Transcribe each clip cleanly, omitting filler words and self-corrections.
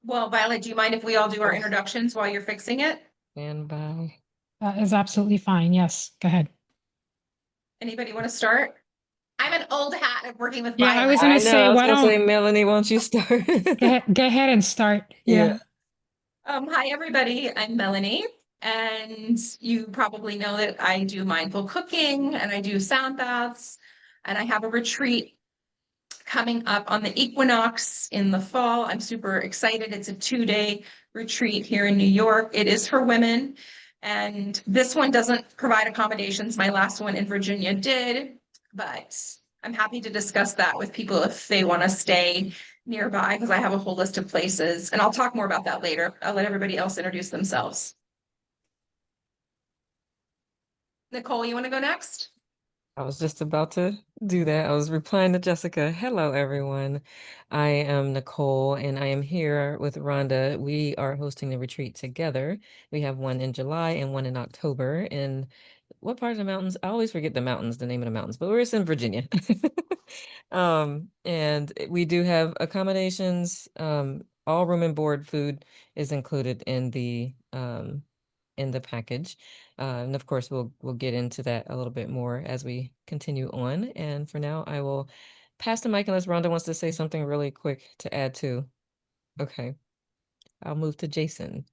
Well, Violet, do you mind if we all do our introductions while you're fixing it? Stand by. That is absolutely fine. Yes, go ahead. Anybody want to start? I'm an old hat at working with Yeah, I was Violet. gonna I know. say, I was why gonna say, don't Melanie, won't you start? go ahead and start. Yeah. Yeah. Hi, everybody. I'm Melanie, and you probably know that I do mindful cooking and I do sound baths, and I have a retreat coming up on the equinox in the fall. I'm super excited. It's a 2-day retreat here in New York. It is for women, and this one doesn't provide accommodations. My last one in Virginia did, but I'm happy to discuss that with people if they want to stay nearby because I have a whole list of places, and I'll talk more about that later. I'll let everybody else introduce themselves. Nicole, you want to go next? I was just about to do that. I was replying to Jessica. Hello, everyone. I am Nicole, and I am here with Rhonda. We are hosting the retreat together. We have one in July and one in October. In what part of the mountains? I always forget the mountains, the name of the mountains, but we're in Virginia. And we do have accommodations. All room and board food is included in the package. And of course, we'll get into that a little bit more as we continue on. And for now, I will pass the mic unless Rhonda wants to say something really quick to add to. Okay, I'll move to Jason.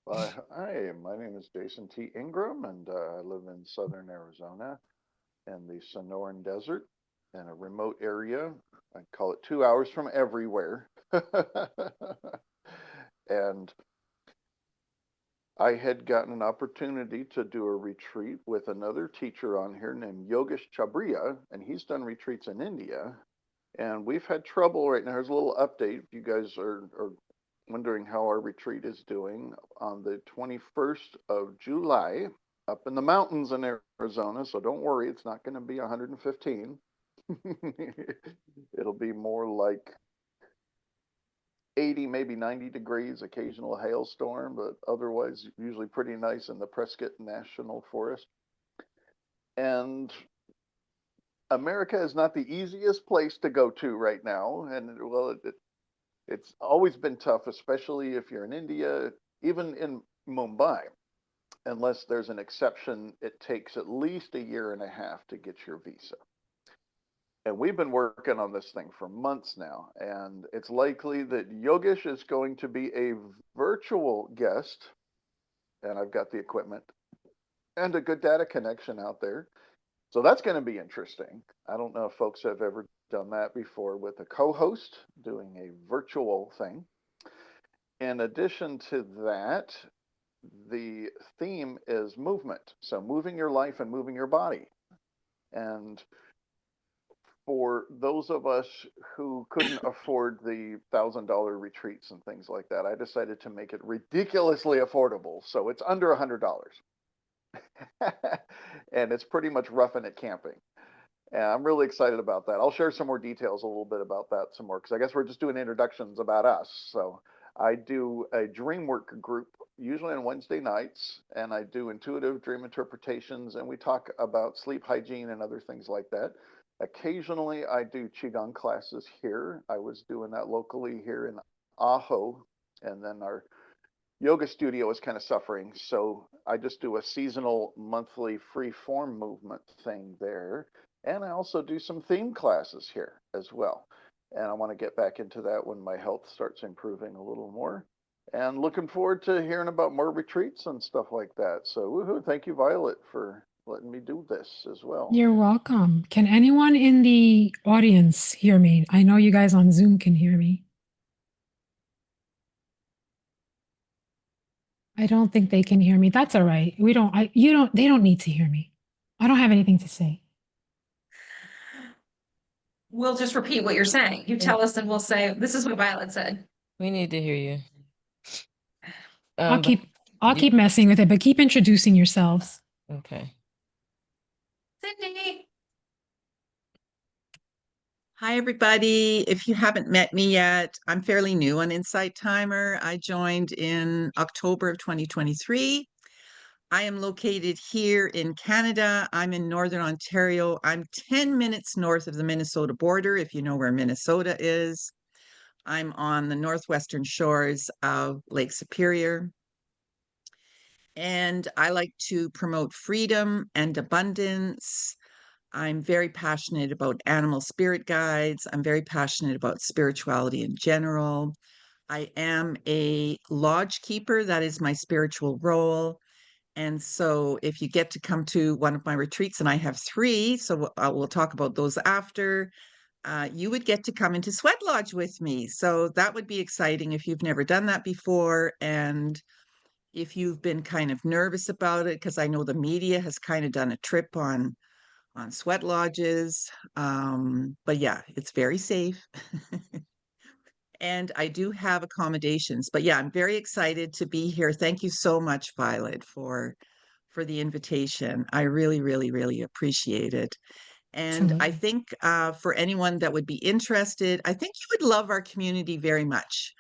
Hi, my name is Jason T. Ingram, and I live in southern Arizona in the Sonoran Desert in a remote area. I call it 2 hours from everywhere. And I had gotten an opportunity to do a retreat with another teacher on here named Yogesh Chabria, and he's done retreats in India. And we've had trouble right now. Here's a little update. If you guys are wondering how our retreat is doing, on the 21st of July, up in the mountains in Arizona, so don't worry, it's not going to be 115. It'll be more like 80, maybe 90 degrees, occasional hailstorm, but otherwise usually pretty nice in the Prescott National Forest. And America is not the easiest place to go to right now. And well, it's always been tough, especially if you're in India, even in Mumbai. Unless there's an exception, it takes at least a year and a half to get your visa. And we've been working on this thing for months now, and it's likely that Yogesh is going to be a virtual guest, and I've got the equipment and a good data connection out there. So that's going to be interesting. I don't know if folks have ever done that before with a co-host doing a virtual thing. In addition to that, the theme is movement. So moving your life and moving your body. And for those of us who couldn't afford the $1,000 retreats and things like that, I decided to make it ridiculously affordable. So it's under $100. And it's pretty much roughing it camping. And I'm really excited about that. I'll share some more details a little bit about that some more because I guess we're just doing introductions about us. So I do a dream work group usually on Wednesday nights, and I do intuitive dream interpretations, and we talk about sleep hygiene and other things like that. Occasionally, I do Qigong classes here. I was doing that locally here in Aho, and then our yoga studio is kind of suffering. So I just do a seasonal monthly free form movement thing there. And I also do some theme classes here as well. And I want to get back into that when my health starts improving a little more. And looking forward to hearing about more retreats and stuff like that. So woohoo, thank you, Violet, for letting me do this as well. You're welcome. Can anyone in the audience hear me? I know you guys on Zoom can hear me. I don't think they can hear me. That's all right. They don't need to hear me. I don't have anything to say. We'll just repeat what you're saying. You tell us and we'll say, this is what Violet said. We need to hear you. I'll But keep messing with it, but keep introducing yourselves. okay. Cindy. Hi, everybody. If you haven't met me yet, I'm fairly new on Insight Timer. I joined in October of 2023. I am located here in Canada. I'm in Northern Ontario. I'm 10 minutes north of the Minnesota border, if you know where Minnesota is. I'm on the northwestern shores of Lake Superior. And I like to promote freedom and abundance. I'm very passionate about animal spirit guides. I'm very passionate about spirituality in general. I am a lodge keeper. That is my spiritual role. And so if you get to come to one of my retreats, and I have 3, so we'll talk about those after, you would get to come into Sweat Lodge with me. So that would be exciting if you've never done that before. And if you've been kind of nervous about it, because I know the media has kind of done a trip on sweat lodges. But yeah, it's very safe. And I do have accommodations. But yeah, I'm very excited to be here. Thank you so much, Violet, for the invitation. I really, really, really appreciate it. And I Absolutely. think for anyone that would be interested, I think you would love our community very much.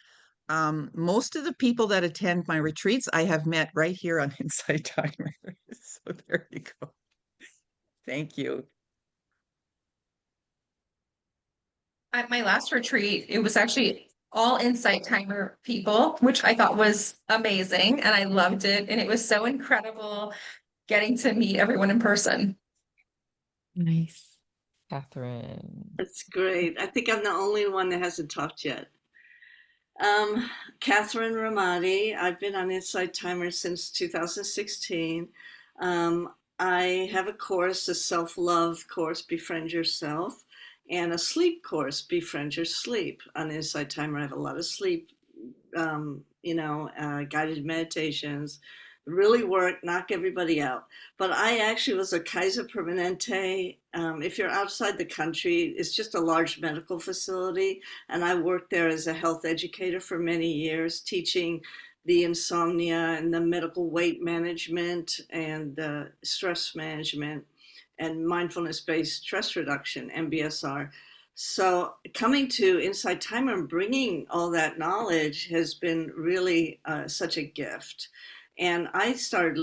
Most of the people that attend my retreats, I have met right here on Insight Timer. So there you go. Thank you. At my last retreat, it was actually all Insight Timer people, which I thought was amazing. And I loved it. And it was so incredible getting to meet everyone in person. Nice. Catherine. That's great. I think I'm the only one that hasn't talked yet. Catherine Ramadi. I've been on Insight Timer since 2016. I have a course, a self-love course, Befriend Yourself, and a sleep course, Befriend Your Sleep. On Insight Timer, I have a lot of sleep, guided meditations, really work, knock everybody out. But I actually was a Kaiser Permanente. If you're outside the country, it's just a large medical facility. And I worked there as a health educator for many years, teaching the insomnia and the medical weight management and the stress management and mindfulness-based stress reduction, MBSR. So coming to Insight Timer and bringing all that knowledge has been really such a gift. And I started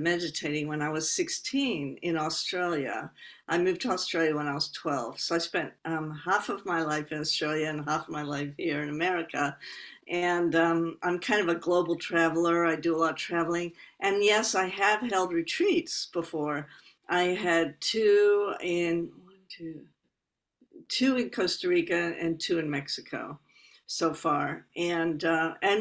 meditating when I was 16 in Australia. I moved to Australia when I was 12. So I spent half of my life in Australia and half of my life here in America. And I'm kind of a global traveler. I do a lot of traveling. And yes, I have held retreats before. I had 2 in Costa Rica and 2 in Mexico so far. And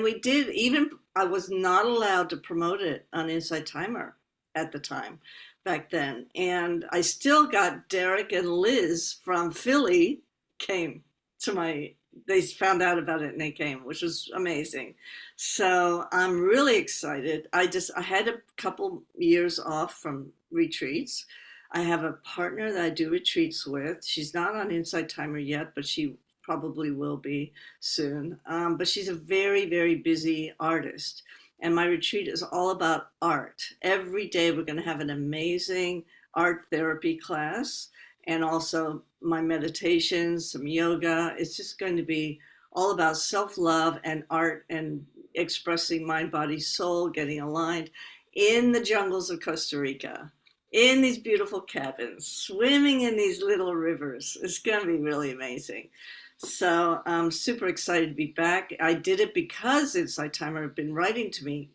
we did, even I was not allowed to promote it on Insight Timer at the time back then. And I still got Derek and Liz from Philly came to they found out about it and they came, which was amazing. So I'm really excited. I had a couple years off from retreats. I have a partner that I do retreats with. She's not on Insight Timer yet, but she probably will be soon. But she's a very, very busy artist. And my retreat is all about art. Every day we're going to have an amazing art therapy class and also my meditations, some yoga. It's just going to be all about self-love and art and expressing mind, body, soul, getting aligned in the jungles of Costa Rica, in these beautiful cabins, swimming in these little rivers. It's going to be really amazing. So I'm super excited to be back. I did it because Insight Timer have been writing to me,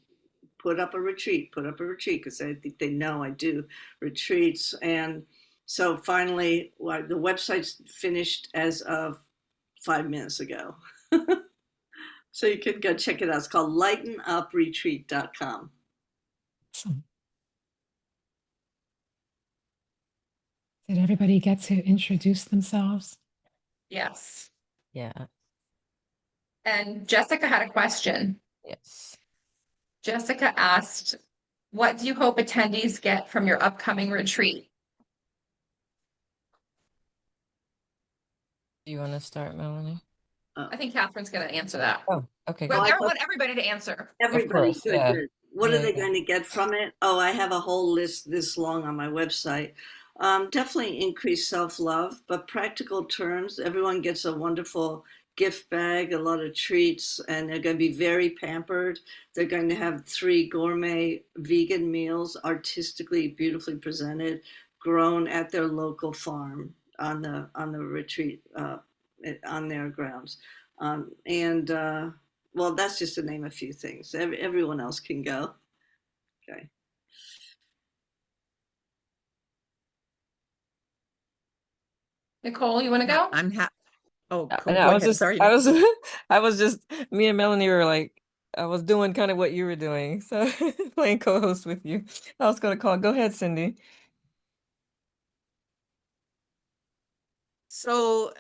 put up a retreat, because I think they know I do retreats. And so finally, the website's finished as of 5 minutes ago. So you could go check it out. It's called lightenupreetreat.com. Awesome. Did everybody get to introduce themselves? Yes. Yeah. And Jessica had a question. Yes. Jessica asked, what do you hope attendees get from your upcoming retreat? Do you want to start, Melanie? I think Catherine's going to answer that. Oh, okay. But good. I want everybody to answer. Everybody, course, good, yeah. good. What Yeah, are they yeah. going to get from it? Oh, I have a whole list this long on my website. Definitely increase self-love, but practical terms. Everyone gets a wonderful gift bag, a lot of treats, and they're going to be very pampered. They're going to have 3 gourmet vegan meals, artistically, beautifully presented, grown at their local farm on the retreat, on their grounds. And well, that's just to name a few things. Everyone else can go. Okay. Nicole, you want to Yeah, go? I'm happy. Oh, And go ahead. Sorry, Nicole. I was just, me and Melanie were like, I was doing kind of what you were doing. So playing co-host with you. I was going to call. Go ahead, Cindy. So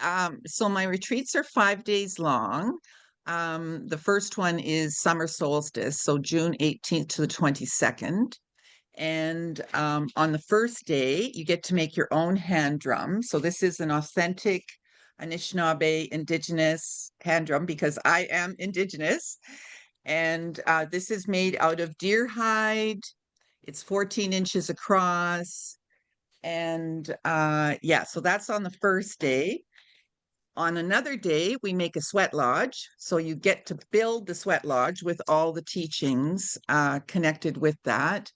my retreats are 5 days long. The first one is summer solstice, so June 18th to the 22nd. And on the first day, you get to make your own hand drum. So this is an authentic Anishinaabe Indigenous hand drum because I am Indigenous. And this is made out of deer hide. It's 14 inches across. And yeah, so that's on the first day. On another day, we make a sweat lodge. So you get to build the sweat lodge with all the teachings connected with that.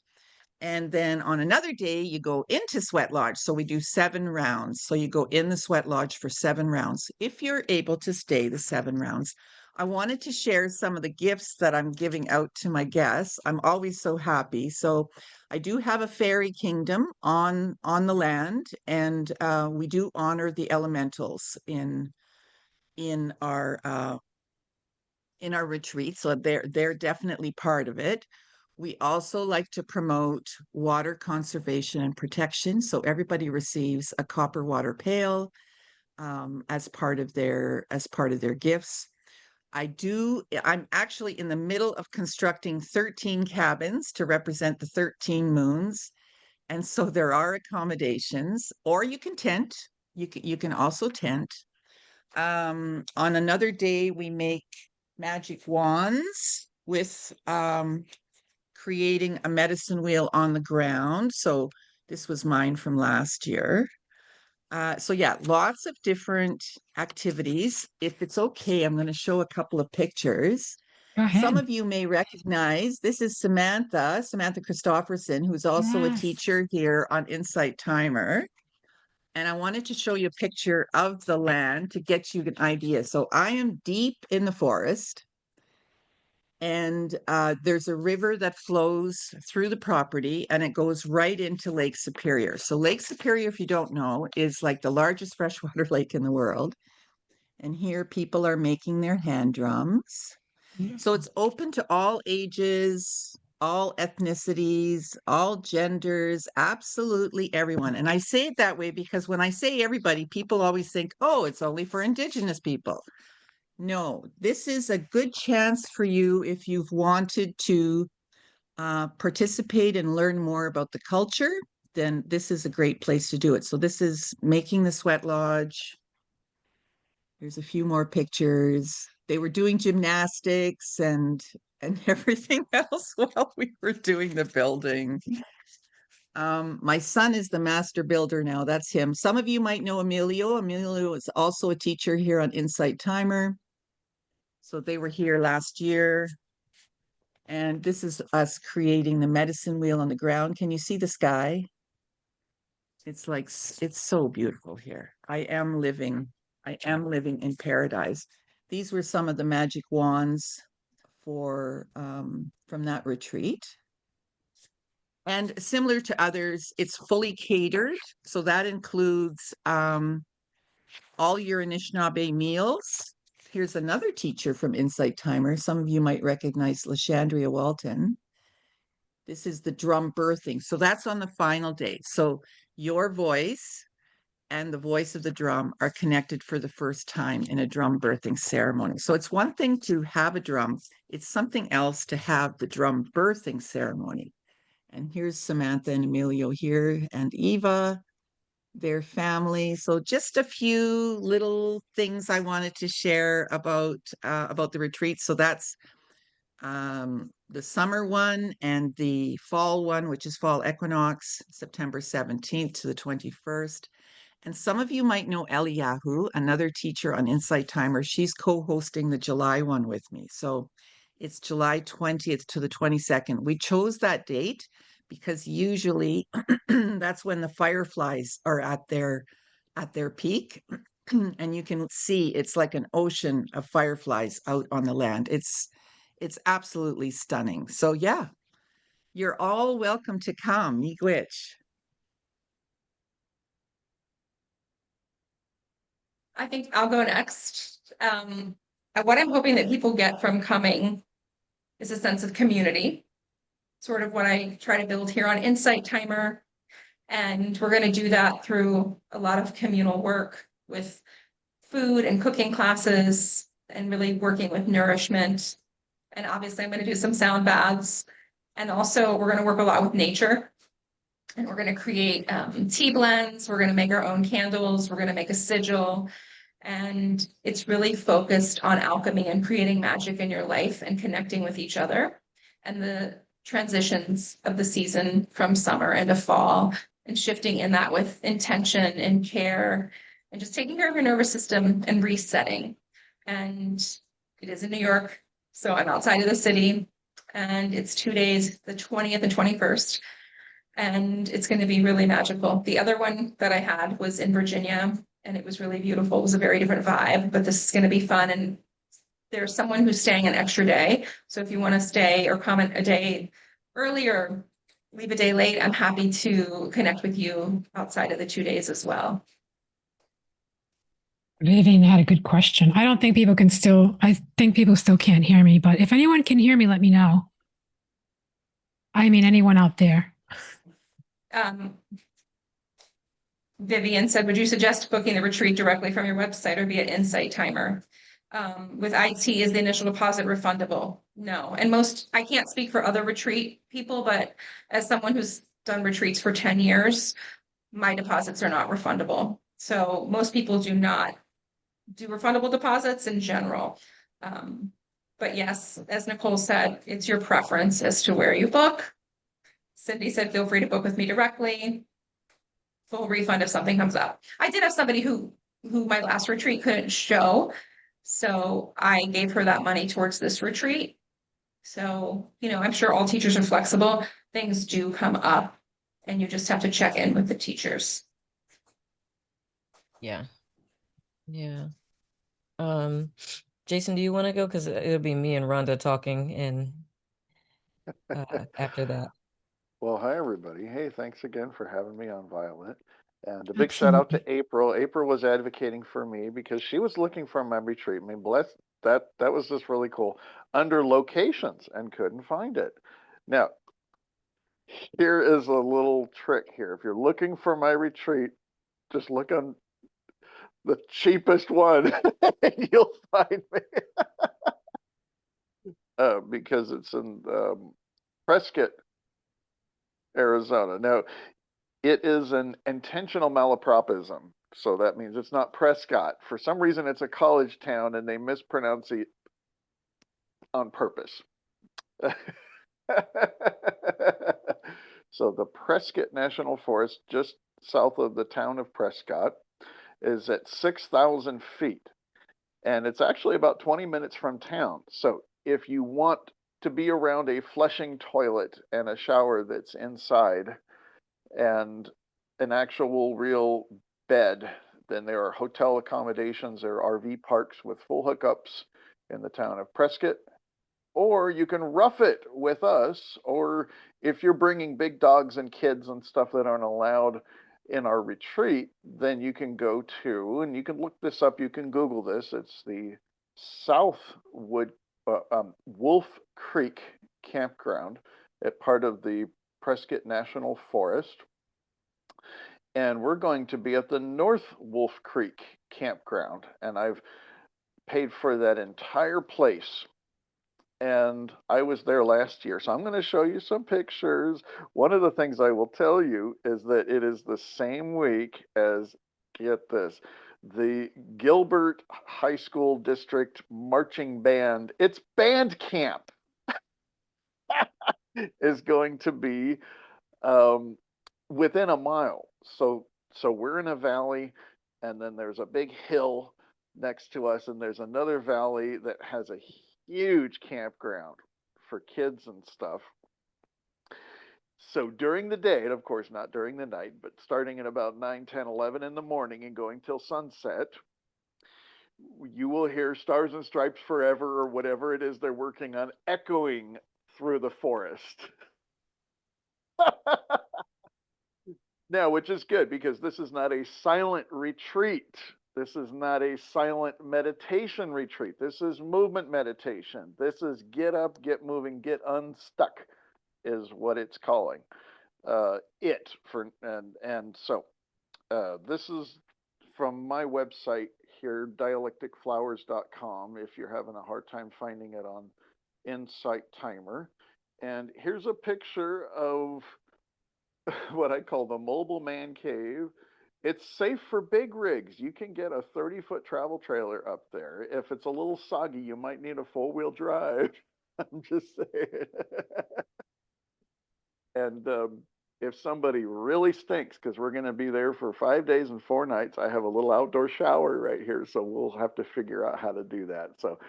And then on another day, you go into sweat lodge. So we do 7 rounds. So you go in the sweat lodge for 7 rounds. If you're able to stay the 7 rounds, I wanted to share some of the gifts that I'm giving out to my guests. I'm always so happy. So I do have a fairy kingdom on the land, and we do honor the elementals in our retreat. So they're definitely part of it. We also like to promote water conservation and protection. So everybody receives a copper water pail as part of their gifts. I'm actually in the middle of constructing 13 cabins to represent the 13 moons. And so there are accommodations, or you can tent. You can also tent. On another day, we make magic wands with creating a medicine wheel on the ground. So this was mine from last year. So yeah, lots of different activities. If it's okay, I'm going to show a couple of pictures. Go Some ahead. of you may recognize this is Samantha Christofferson, who's also a Yes. teacher here on Insight Timer. And I wanted to show you a picture of the land to get you an idea. So I am deep in the forest, and there's a river that flows through the property, and it goes right into Lake Superior. So Lake Superior, if you don't know, is like the largest freshwater lake in the world. And here people are making their hand drums. So Beautiful. it's open to all ages, all ethnicities, all genders, absolutely everyone. And I say it that way because when I say everybody, people always think, oh, it's only for Indigenous people. No, this is a good chance for you if you've wanted to participate and learn more about the culture, then this is a great place to do it. So this is making the sweat lodge. There's a few more pictures. They were doing gymnastics and everything else while we were doing the building. My son is the master builder now. That's him. Some of you might know Emilio. Emilio is also a teacher here on Insight Timer. So they were here last year. And this is us creating the medicine wheel on the ground. Can you see the sky? It's like, it's so beautiful here. I am living in paradise. These were some of the magic wands for from that retreat. And similar to others, it's fully catered. So that includes all your Anishinaabe meals. Here's another teacher from Insight Timer. Some of you might recognize LaShandria Walton. This is the drum birthing. So that's on the final day. So your voice and the voice of the drum are connected for the first time in a drum birthing ceremony. So it's one thing to have a drum, it's something else to have the drum birthing ceremony. And here's Samantha and Emilio here, and Eva, their family. So just a few little things I wanted to share about the retreat. So that's the summer one and the fall one, which is fall equinox, September 17th to the 21st. And some of you might know Eliyahu, another teacher on Insight Timer. She's co-hosting the July one with me. So it's July 20th to the 22nd. We chose that date because usually that's when the fireflies are at their peak. and you can see it's like an ocean of fireflies out on the land. It's absolutely stunning. So yeah, you're all welcome to come. Miigwech. I think I'll go next. What I'm hoping that people get from coming is a sense of community, sort of what I try to build here on Insight Timer. And we're going to do that through a lot of communal work with food and cooking classes and really working with nourishment. And obviously, I'm going to do some sound baths. And also, we're going to work a lot with nature. And we're going to create tea blends. We're going to make our own candles. We're going to make a sigil. And it's really focused on alchemy and creating magic in your life and connecting with each other and the transitions of the season from summer into fall and shifting in that with intention and care and just taking care of your nervous system and resetting. And it is in New York, so I'm outside of the city, and it's 2 days, the 20th and 21st, and it's going to be really magical. The other one that I had was in Virginia, and it was really beautiful. It was a very different vibe, but this is going to be fun. And there's someone who's staying an extra day. So if you want to stay or come a day early or leave a day late, I'm happy to connect with you outside of the 2 days as well. Vivian had a good question. I don't think people can still, I think people still can't hear me, but if anyone can hear me, let me know. I mean, anyone out there. Vivian said, would you suggest booking the retreat directly from your website or via Insight Timer? With IT, is the initial deposit refundable? No. And I can't speak for other retreat people, but as someone who's done retreats for 10 years, my deposits are not refundable. So most people do not do refundable deposits in general. But yes, as Nicole said, it's your preference as to where you book. Cindy said, feel free to book with me directly. Full refund if something comes up. I did have somebody who my last retreat couldn't show, so I gave her that money towards this retreat. So, I'm sure all teachers are flexible. Things do come up, and you just have to check in with the teachers. Yeah. Yeah. Jason, do you want to go? Because it'll be me and Rhonda talking, and after that. Well, hi, everybody. Hey, thanks again for having me on Violet. And a big shout out to April. April was advocating for me because she was looking for a memory retreat. I mean, bless that was just really cool. Under locations and couldn't find it. Now, here is a little trick here. If you're looking for my retreat, just look on the cheapest one and you'll find me. Because it's in Prescott, Arizona. Now, it is an intentional malapropism. So that means it's not Prescott. For some reason, it's a college town and they mispronounce it on purpose. So the Prescott National Forest, just south of the town of Prescott, is at 6,000 feet. And it's actually about 20 minutes from town. So if you want to be around a flushing toilet and a shower that's inside and an actual real bed, then there are hotel accommodations, there are RV parks with full hookups in the town of Prescott. Or you can rough it with us, or if you're bringing big dogs and kids and stuff that aren't allowed in our retreat, then you can go to, and you can look this up, you can Google this, it's the Wolf Creek Campground at part of the Prescott National Forest. And we're going to be at the North Wolf Creek Campground, and I've paid for that entire place. And I was there last year, so I'm going to show you some pictures. One of the things I will tell you is that it is the same week as, get this, the Gilbert High School District Marching Band. It's band camp is going to be within a mile. So we're in a valley, and then there's a big hill next to us, and there's another valley that has a huge campground for kids and stuff. So during the day, and of course not during the night, but starting at about 9, 10, 11 in the morning and going till sunset, you will hear Stars and Stripes Forever or whatever it is they're working on echoing through the forest. Now, which is good because this is not a silent retreat. This is not a silent meditation retreat. This is movement meditation. This is get up, get moving, get unstuck is what it's calling. This is from my website here, dialecticflowers.com, if you're having a hard time finding it on Insight Timer. And here's a picture of what I call the mobile man cave. It's safe for big rigs. You can get a 30-foot travel trailer up there. If it's a little soggy, you might need a four-wheel drive. I'm just saying. And if somebody really stinks, because we're going to be there for 5 days and 4 nights, I have a little outdoor shower right here. So we'll have to figure out how to do that. So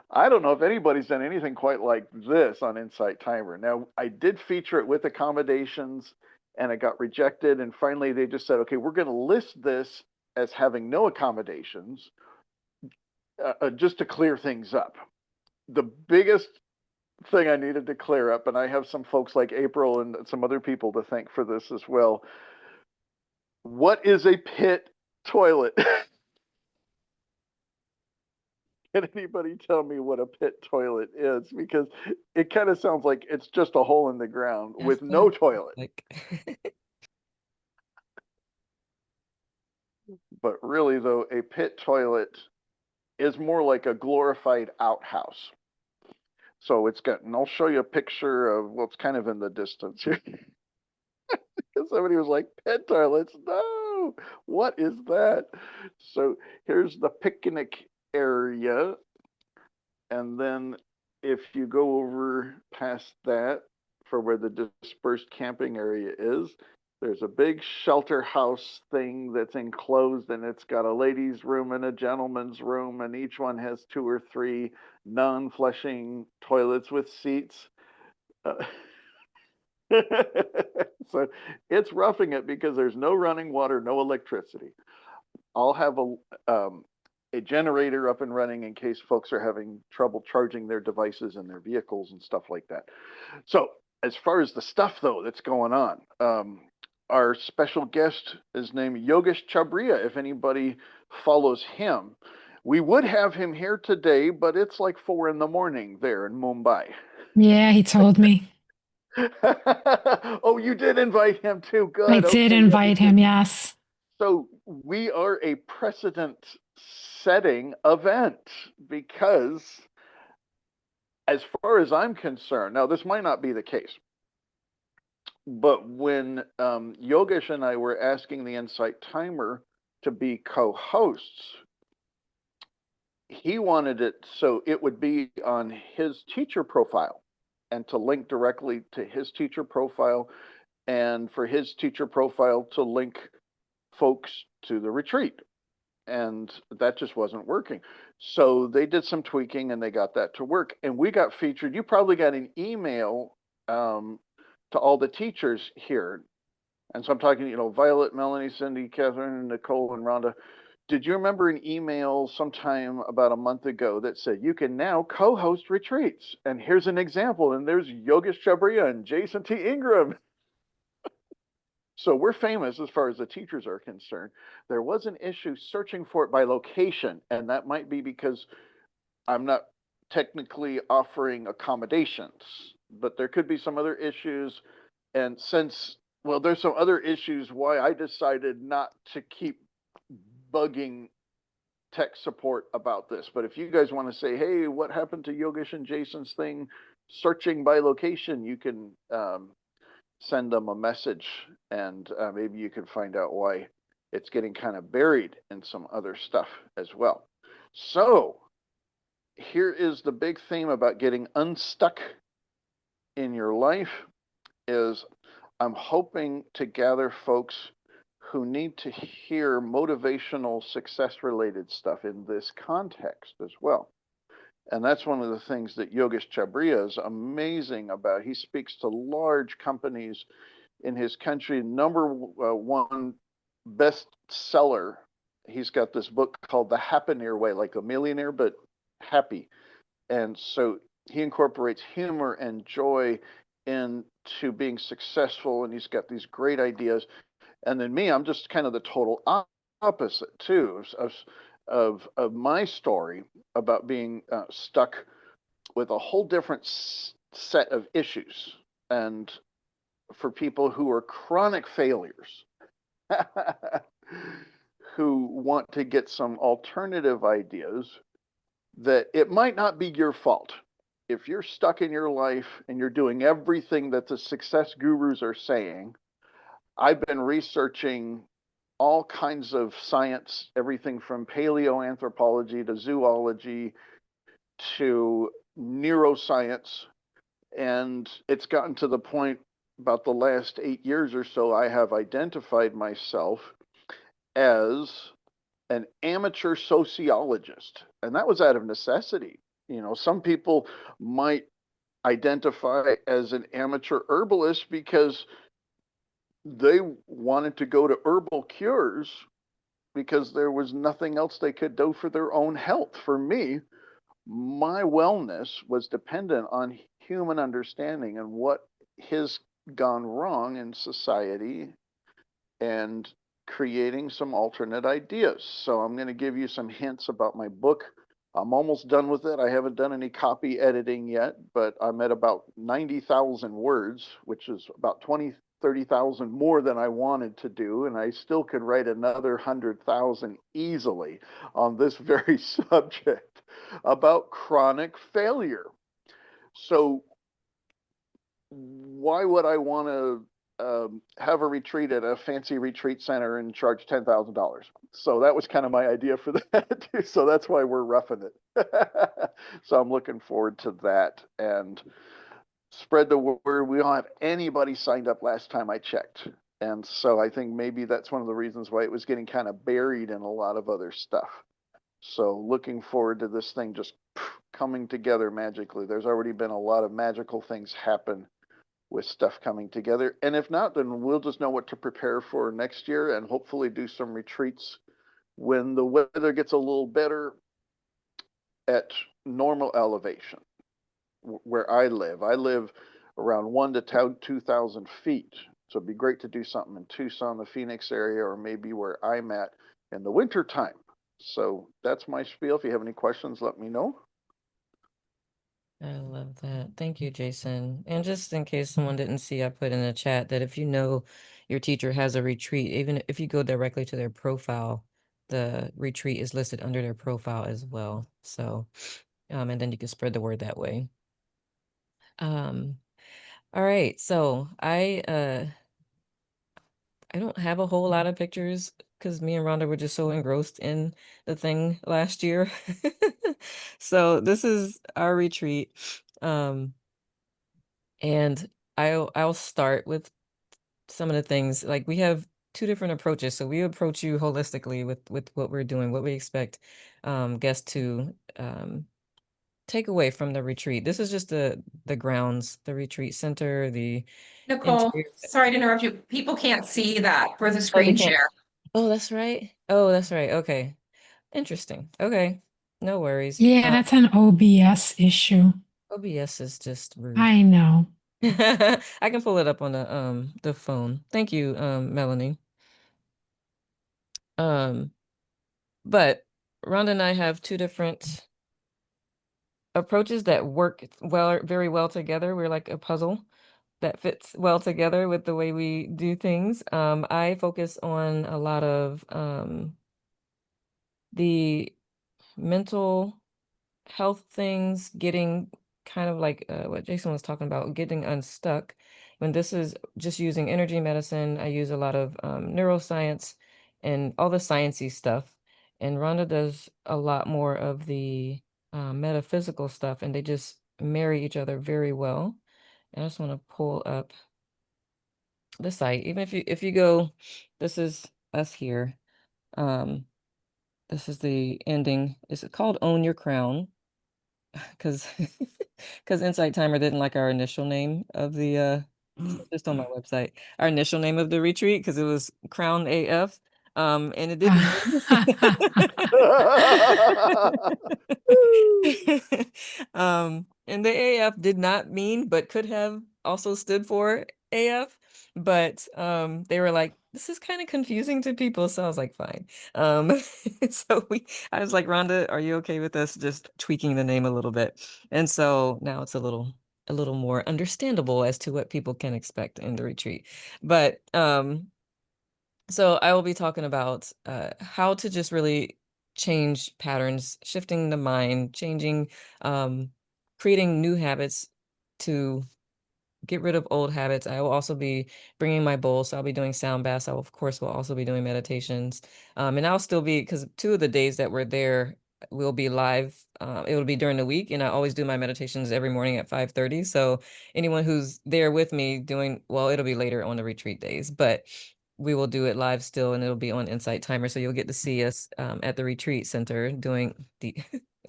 I don't know if anybody's done anything quite like this on Insight Timer. Now, I did feature it with accommodations and it got rejected. And finally, they just said, okay, we're going to list this as having no accommodations just to clear things up. The biggest thing I needed to clear up, and I have some folks like April and some other people to thank for this as well. What is a pit toilet? Can anybody tell me what a pit toilet is? Because it kind of sounds like it's just a hole in the ground with no toilet. But really, though, a pit toilet is more like a glorified outhouse. So it's got, and I'll show you a picture of what's kind of in the distance here. Because somebody was like, pit toilets? No, what is that? So here's the picnic area. And then if you go over past that for where the dispersed camping area is, there's a big shelter house thing that's enclosed, and it's got a ladies' room and a gentleman's room, and each one has 2 or 3 non-flushing toilets with seats. So it's roughing it because there's no running water, no electricity. I'll have a generator up and running in case folks are having trouble charging their devices in their vehicles and stuff like that. So as far as the stuff, though, that's going on, our special guest is named Yogesh Chabriya. If anybody follows him, we would have him here today, but it's like 4 a.m. there in Mumbai. Yeah, he told me. Oh, you did invite him too. Good. I did invite him, yes. So we are a precedent-setting event because, as far as I'm concerned, now this might not be the case, but when Yogesh and I were asking the Insight Timer to be co-hosts, he wanted it so it would be on his teacher profile and to link directly to his teacher profile, and for his teacher profile to link folks to the retreat. And that just wasn't working. So they did some tweaking and they got that to work. And we got featured. You probably got an email to all the teachers here. And so I'm talking, Violet, Melanie, Cindy, Catherine, Nicole, and Rhonda. Did you remember an email sometime about a month ago that said you can now co-host retreats? And here's an example. And there's Yogesh Chabriya and Jason T. Ingram. So we're famous as far as the teachers are concerned. There was an issue searching for it by location, and that might be because I'm not technically offering accommodations, but there could be some other issues. And there's some other issues why I decided not to keep bugging tech support about this. But if you guys want to say, hey, what happened to Yogesh and Jason's thing, searching by location, you can send them a message, and maybe you can find out why it's getting kind of buried in some other stuff as well. So here is the big theme about getting unstuck in your life is I'm hoping to gather folks who need to hear motivational success related stuff in this context as well. And that's one of the things that Yogesh Chabriya is amazing about. He speaks to large companies in his country. Number 1 bestseller he's got this book called The Happier Way, like a millionaire, but happy. And so he incorporates humor and joy into being successful, and he's got these great ideas. And then me, I'm just kind of the total opposite too of my story about being stuck with a whole different set of issues. And for people who are chronic failures, who want to get some alternative ideas, that it might not be your fault. If you're stuck in your life and you're doing everything that the success gurus are saying, I've been researching all kinds of science, everything from paleoanthropology to zoology to neuroscience. And it's gotten to the point about the last 8 years or so, I have identified myself as an amateur sociologist. And that was out of necessity. You know, some people might identify as an amateur herbalist because they wanted to go to herbal cures because there was nothing else they could do for their own health. For me, my wellness was dependent on human understanding and what has gone wrong in society and creating some alternate ideas. So I'm going to give you some hints about my book. I'm almost done with it. I haven't done any copy editing yet, but I'm at about 90,000 words, which is about 30,000 more than I wanted to do. And I still could write another 100,000 easily on this very subject about chronic failure. So why would I want to have a retreat at a fancy retreat center and charge $10,000? So that was kind of my idea for that too. So that's why we're roughing it. So I'm looking forward to that and spread the word. We don't have anybody signed up last time I checked. And so I think maybe that's one of the reasons why it was getting kind of buried in a lot of other stuff. So looking forward to this thing just coming together magically. There's already been a lot of magical things happen with stuff coming together. And if not, then we'll just know what to prepare for next year and hopefully do some retreats when the weather gets a little better at normal elevation where I live. I live around 1,000 to 2,000 feet. So it'd be great to do something in Tucson, the Phoenix area, or maybe where I'm at in the winter time. So that's my spiel. If you have any questions, let me know. I love that. Thank you, Jason. And just in case someone didn't see, I put in the chat that if you know your teacher has a retreat, even if you go directly to their profile, the retreat is listed under their profile as well. So, and then you can spread the word that way. All right. So I don't have a whole lot of pictures because me and Rhonda were just so engrossed in the thing last year. So this is our retreat. And I'll start with some of the things. Like, we have two different approaches. So we approach you holistically with what we're doing, what we expect guests to take away from the retreat. This is just the grounds, the retreat center, the Nicole, interior. sorry to interrupt you. People can't see that for the Oh, they screen can't. share. Oh, that's right. Oh, that's right. Okay. Interesting. Okay. No worries. Yeah, that's an OBS issue. OBS is just rude. I know. I can pull it up on the phone. Thank you, Melanie. But Rhonda and I have two different approaches that work very well together. We're like a puzzle that fits well together with the way we do things. I focus on a lot of the mental health things, getting kind of like what Jason was talking about, getting unstuck. When this is just using energy medicine, I use a lot of neuroscience and all the sciencey stuff. And Rhonda does a lot more of the metaphysical stuff, and they just marry each other very well. And I just want to pull up the site. Even if you go, this is us here. This is the ending. Is it called Own Your Crown? Because Insight Timer didn't like our initial name of the just on my website, our initial name of the retreat, because it was Crown AF. And it didn't mean and the AF did not mean, but could have also stood for AF. But they were like, this is kind of confusing to people. So I was like, fine. So I was like, Rhonda, are you okay with us just tweaking the name a little bit? And so now it's a little more understandable as to what people can expect in the retreat. But so I will be talking about how to just really change patterns, shifting the mind, changing, creating new habits to get rid of old habits. I will also be bringing my bowl, so I'll be doing sound baths. I will, of course, will also be doing meditations, and I'll still be, because 2 of the days that we're there will be live. It will be during the week, and I always do my meditations every morning at 5:30. So anyone who's there with me doing, well, it'll be later on the retreat days, but we will do it live still, and it'll be on Insight Timer. So you'll get to see us at the retreat center doing the,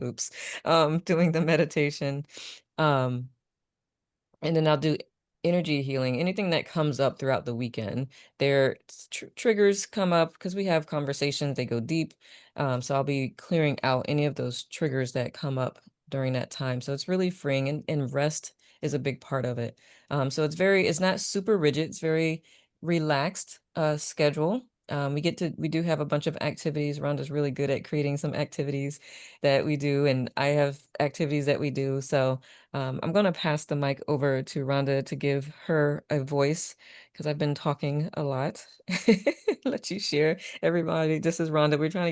oops, doing the meditation. Um, and then I'll do energy healing, anything that comes up throughout the weekend. There triggers come up because we have conversations, they go deep. So I'll be clearing out any of those triggers that come up during that time. So it's really freeing, and rest is a big part of it. So it's not super rigid, it's very relaxed schedule. We do have a bunch of activities. Rhonda's really good at creating some activities that we do, and I have activities that we do. So I'm going to pass the mic over to Rhonda to give her a voice because I've been talking a lot. Let you share. Everybody, this is Rhonda. We're going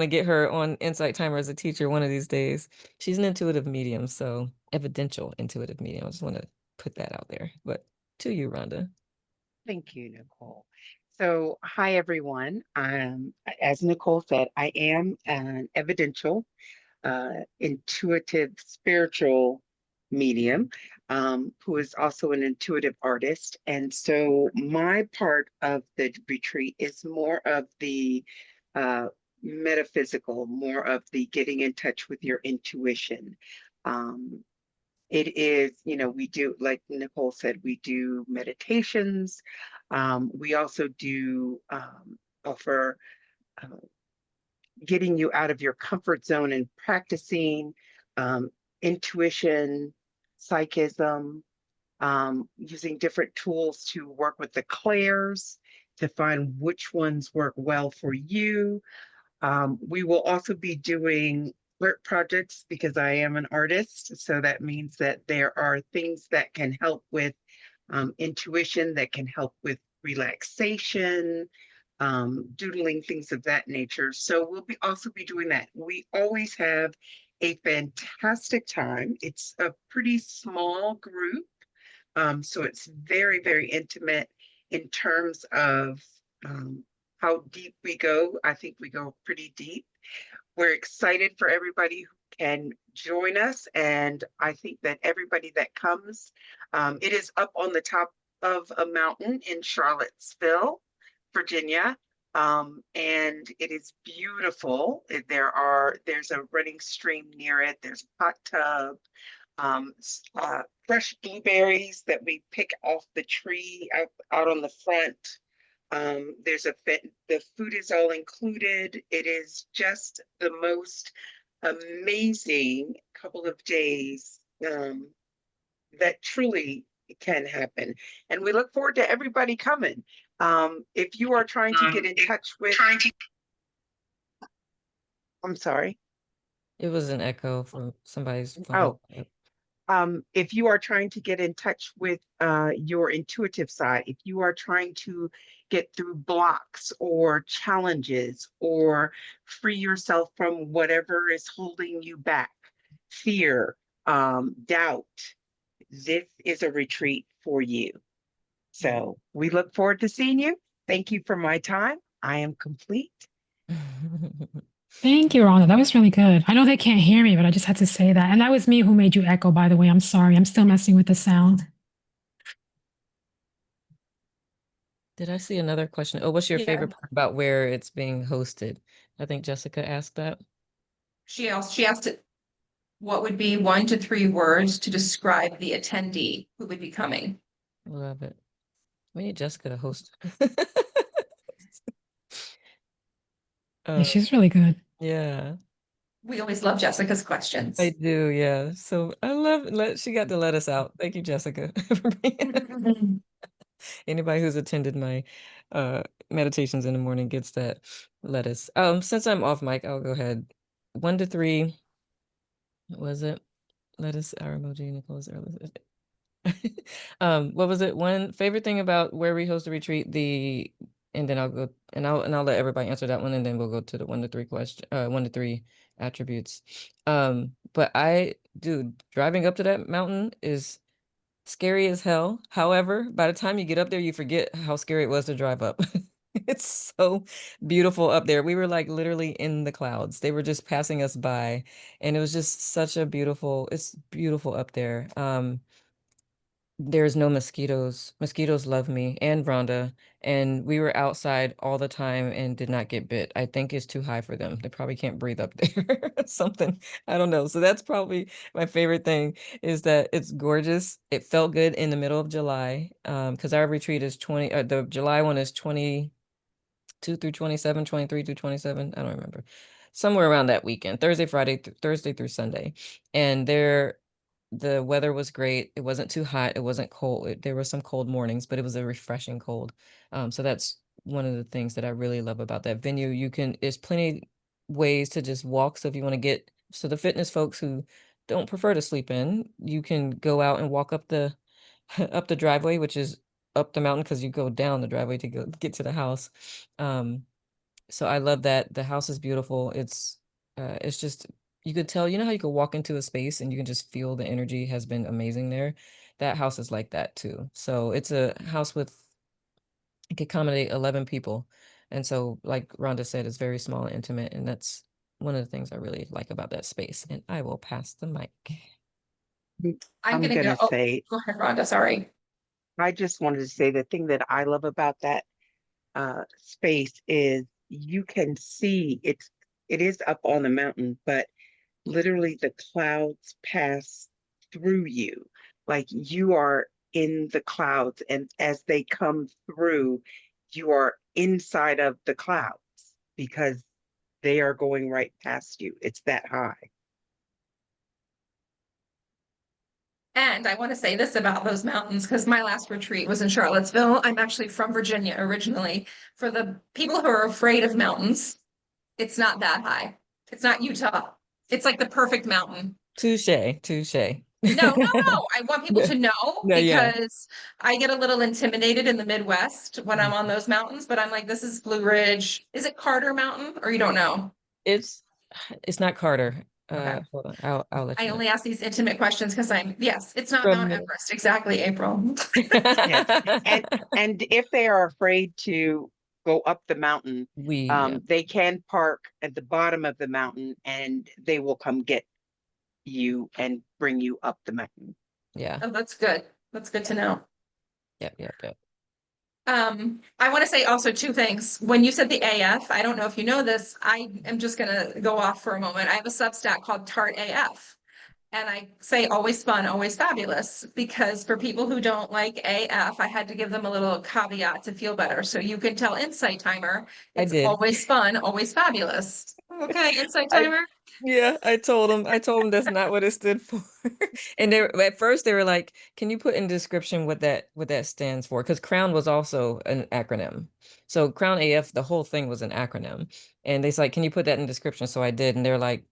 to get her on Insight Timer as a teacher one of these days. She's an intuitive medium, so evidential intuitive medium. I just want to put that out there. But to you, Rhonda. Thank you, Nicole. So, hi everyone. As Nicole said, I am an evidential, intuitive, spiritual medium, who is also an intuitive artist. And so, my part of the retreat is more of the metaphysical, more of the getting in touch with your intuition. Um, it is, we do, like Nicole said, we do meditations. We also do offer uh, getting you out of your comfort zone and practicing um, intuition, psychism, using different tools to work with the clairs to find which ones work well for you. We will also be doing art projects because I am an artist. So that means that there are things that can help with intuition, that can help with relaxation, doodling, things of that nature. So we'll be also be doing that. We always have a fantastic time. It's a pretty small group. So it's very, very intimate in terms of how deep we go. I think we go pretty deep. We're excited for everybody who can join us. And I think that everybody that comes, it is up on the top of a mountain in Charlottesville, Virginia. And it is beautiful. There's a running stream near it. There's a hot tub, fresh blueberries that we pick off the tree out on the front. The food is all included. It is just the most amazing couple of days that truly can happen. And we look forward to everybody coming. If you are trying to get in touch with, I'm sorry. It was an echo from somebody's Oh, phone. if you are trying to get in touch with your intuitive side, if you are trying to get through blocks or challenges or free yourself from whatever is holding you back, fear, doubt, this is a retreat for you. So we look forward to seeing you. Thank you for my time. I am complete. Thank you, Rhonda. That was really good. I know they can't hear me, but I just had to say that. And that was me who made you echo, by the way. I'm sorry. I'm still messing with the sound. Did I see another question? Oh, what's your Yeah. favorite part about where it's being hosted? I think Jessica asked that. She asked it, what would be 1 to 3 words to describe the attendee who would be coming? Love it. We need Jessica to host. Yeah, she's really good. Yeah, We always love Jessica's I questions. do. Yeah. So I love she got to let us out. Thank you, Jessica, for being anybody who's attended my meditations in the morning gets that lettuce. Since I'm off mic, I'll go ahead. 1 to 3, was it? Lettuce, our emoji, Nicole's early. What was it? One favorite thing about where we host a retreat, and then I'll go and I'll let everybody answer that one, and then we'll go to the 1 to 3 question, 1 to 3 attributes. But dude, driving up to that mountain is scary as hell. However, by the time you get up there, you forget how scary it was to drive up. It's so beautiful up there. We were like literally in the clouds. They were just passing us by, and it was just such a it's beautiful up there. There's no mosquitoes. Mosquitoes love me and Rhonda, and we were outside all the time and did not get bit. I think it's too high for them. They probably can't breathe up there. Something. I don't know. So that's probably my favorite thing is that it's gorgeous. It felt good in the middle of July. Because our retreat is the July one is 22 through 27, 23 through 27. I don't remember. Somewhere around that weekend, Thursday through Sunday. And the weather was great. It wasn't too hot. It wasn't cold. There were some cold mornings, but it was a refreshing cold. So that's one of the things that I really love about that venue. There's plenty ways to just walk. So if you want to so the fitness folks who don't prefer to sleep in, you can go out and walk up the up the driveway, which is up the mountain because you go down the driveway to get to the house. So I love that. The house is beautiful. It's just you could tell, you know how you could walk into a space and you can just feel the energy has been amazing there. That house is like that too. So it's a house it can accommodate 11 people. And so like Rhonda said, it's very small and intimate, and that's one of the things I really like about that space. And I will pass the mic. I'm I'm gonna gonna go. Oh, say, go ahead, Rhonda. Sorry. I just wanted to say the thing that I love about that space is you can see it is up on the mountain, but literally the clouds pass through you. Like you are in the clouds, and as they come through, you are inside of the clouds because they are going right past you. It's that high. And I want to say this about those mountains because my last retreat was in Charlottesville. I'm actually from Virginia originally. For the people who are afraid of mountains, it's not that high. It's not Utah. It's like the perfect mountain. Touche, touche. No, no, no. I want people to know Yeah, yeah. because I get a little intimidated in the Midwest when I'm on those mountains, but I'm like, this is Blue Ridge. Is it Carter Mountain or you don't know? It's it's not Carter. Okay. Hold on. I'll let I you know. only ask these intimate questions because yes, it's not Mount From Everest. Exactly, April. Yes. And and if they are afraid to go up the mountain, yeah. they can park at the bottom of the mountain and they will come get you and bring you up the mountain. Yeah. Oh, that's good. That's good to know. Yep, yep, yep. I want to say also two things. When you said the AF, I don't know if you know this, I am just gonna go off for a moment. I have a Substack called Tart AF. And I say always fun, always fabulous, because for people who don't like AF, I had to give them a little caveat to feel better. So you can tell Insight Timer, I it's did. always fun, always fabulous. Okay, Insight I Timer? Yeah, I told them that's not what it stood for. And at first they were like, "Can you put in description what that stands for?" Because Crown was also an acronym. So Crown AF, the whole thing was an acronym. And they's like, "Can you put that in description?" So I did, and they're like,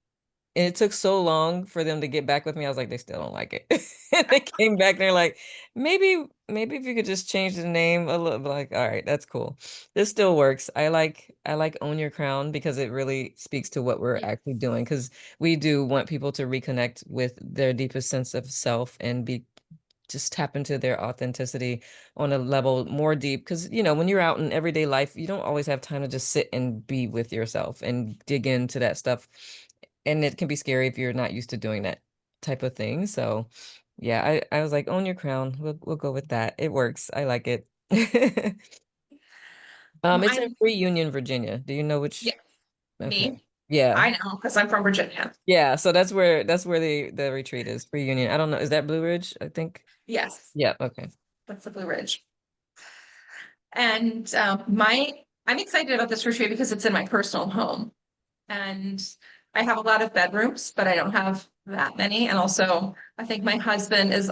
and it took so long for them to get back with me. I was like, they still don't like it. And they came back and they're like, maybe if you could just change the name a little. Like, all right, that's cool. This still works. I like Own Your Crown because it really speaks to what we're Yeah. actually doing. Because we do want people to reconnect with their deepest sense of self and just tap into their authenticity on a level more deep. Because when you're out in everyday life, you don't always have time to just sit and be with yourself and dig into that stuff, and it can be scary if you're not used to doing that type of thing. So yeah, I was like, Own Your Crown. We'll go with that. It works. I like it. It's in My, Free Union, Virginia. Do you know yeah, which? Okay. me. Yeah. I know because I'm from Virginia. Yeah. So that's where the retreat is. Free Union. I don't know. Is that Blue Ridge? I think. Yes, Yeah. Okay. that's the Blue Ridge. And I'm excited about this retreat because it's in my personal home. And I have a lot of bedrooms, but I don't have that many. And also, I think my husband is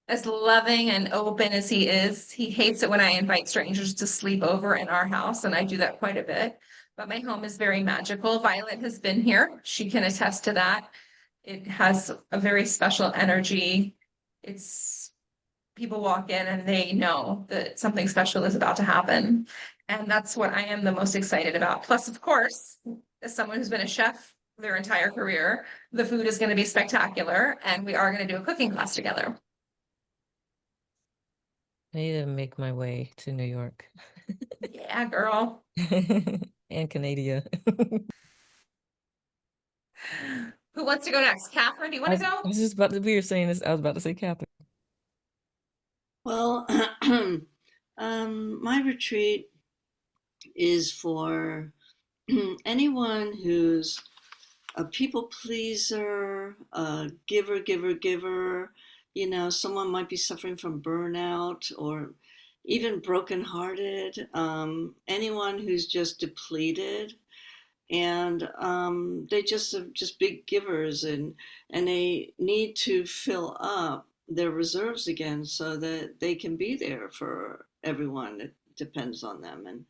as loving and open as he is. He hates it when I invite strangers to sleep over in our house, and I do that quite a bit. But my home is very magical. Violet has been here. She can attest to that. It has a very special energy. It's people walk in and they know that something special is about to happen. And that's what I am the most excited about. Plus, of course, as someone who's been a chef their entire career, the food is going to be spectacular, and we are going to do a cooking class together. I need to make my way to New York Yeah, girl. and Canada. Who wants to go next? Catherine, do you I want to was, go? I was just about to, we were saying this, I was about to say Catherine. Well, my retreat is for anyone who's a people pleaser, a giver. You know, someone might be suffering from burnout or even brokenhearted. Anyone who's just depleted, and they just are just big givers, and they need to fill up their reserves again so that they can be there for everyone that depends on them and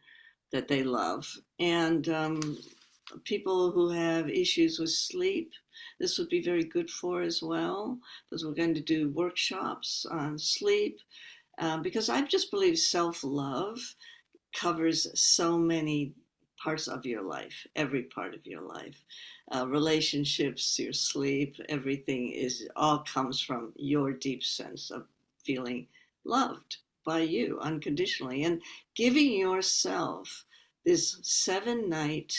that they love. And people who have issues with sleep, this would be very good for as well, because we're going to do workshops on sleep. Because I just believe self love covers so many parts of your life, every part of your life. Relationships, your sleep, everything is all comes from your deep sense of feeling loved by you unconditionally and giving yourself this 7 night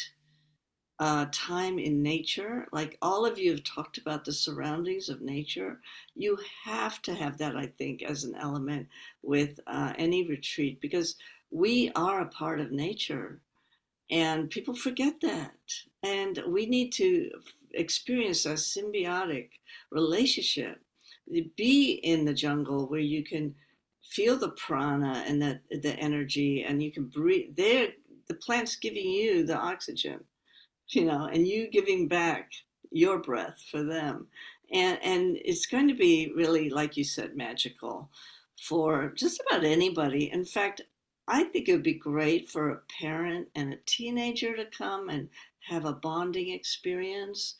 time in nature. Like all of you have talked about the surroundings of nature. You have to have that, I think, as an element with any retreat, because we are a part of nature and people forget that. And we need to experience a symbiotic relationship, be in the jungle where you can feel the prana and the energy, and you can breathe there. The plant's giving you the oxygen, and you giving back your breath for them. And it's going to be really, like you said, magical for just about anybody. In fact, I think it would be great for a parent and a teenager to come and have a bonding experience,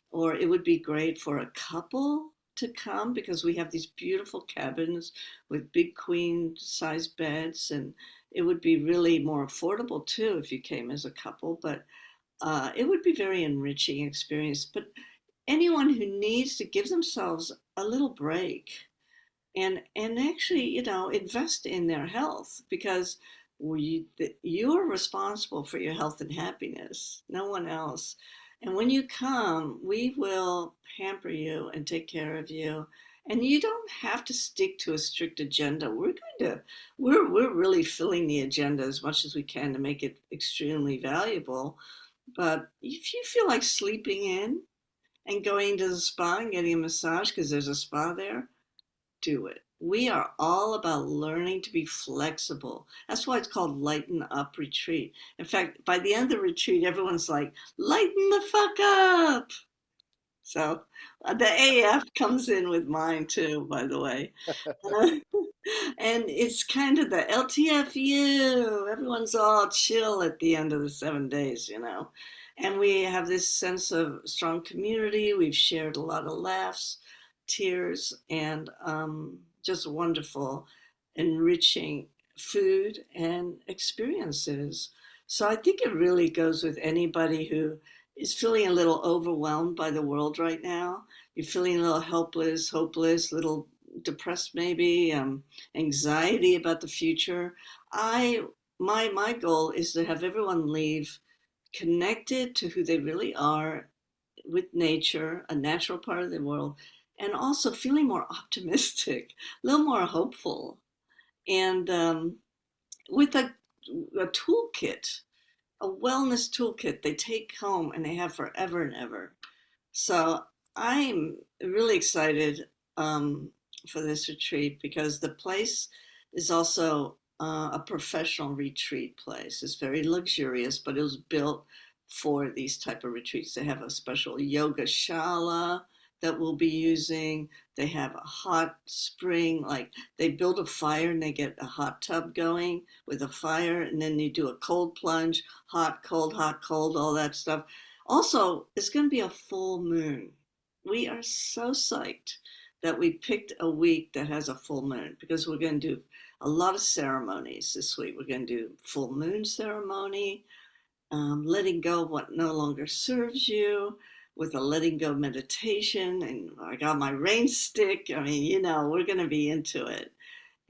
or it would be great for a couple to come, because we have these beautiful cabins with big queen size beds, and it would be really more affordable too if you came as a couple. But it would be very enriching experience. But anyone who needs to give themselves a little break and actually, invest in their health, because you're responsible for your health and happiness, no one else. And when you come, we will pamper you and take care of you. And you don't have to stick to a strict agenda. We're really filling the agenda as much as we can to make it extremely valuable. But if you feel like sleeping in and going to the spa and getting a massage because there's a spa there, do it. We are all about learning to be flexible. That's why it's called Lighten Up Retreat. In fact, by the end of the retreat, everyone's like, lighten the fuck up. So the AF comes in with mine too, by the way. And it's kind of the LTFU. Everyone's all chill at the end of the 7 days. And we have this sense of strong community. We've shared a lot of laughs, tears, and just wonderful, enriching food and experiences. So I think it really goes with anybody who is feeling a little overwhelmed by the world right now. You're feeling a little helpless, hopeless, a little depressed maybe, anxiety about the future. My goal is to have everyone leave connected to who they really are with nature, a natural part of the world, and also feeling more optimistic, a little more hopeful, and with a toolkit, a wellness toolkit they take home and they have forever and ever. So I'm really excited for this retreat, because the place is also a professional retreat place. It's very luxurious, but it was built for these type of retreats. They have a special yoga shala that we'll be using. They have a hot spring, like they build a fire and they get a hot tub going with a fire, and then you do a cold plunge, hot, cold, all that stuff. Also, it's going to be a full moon. We are so psyched that we picked a week that has a full moon because we're going to do a lot of ceremonies this week. We're going to do full moon ceremony, letting go of what no longer serves you with a letting go meditation. And I got my rain stick. I mean, we're going to be into it.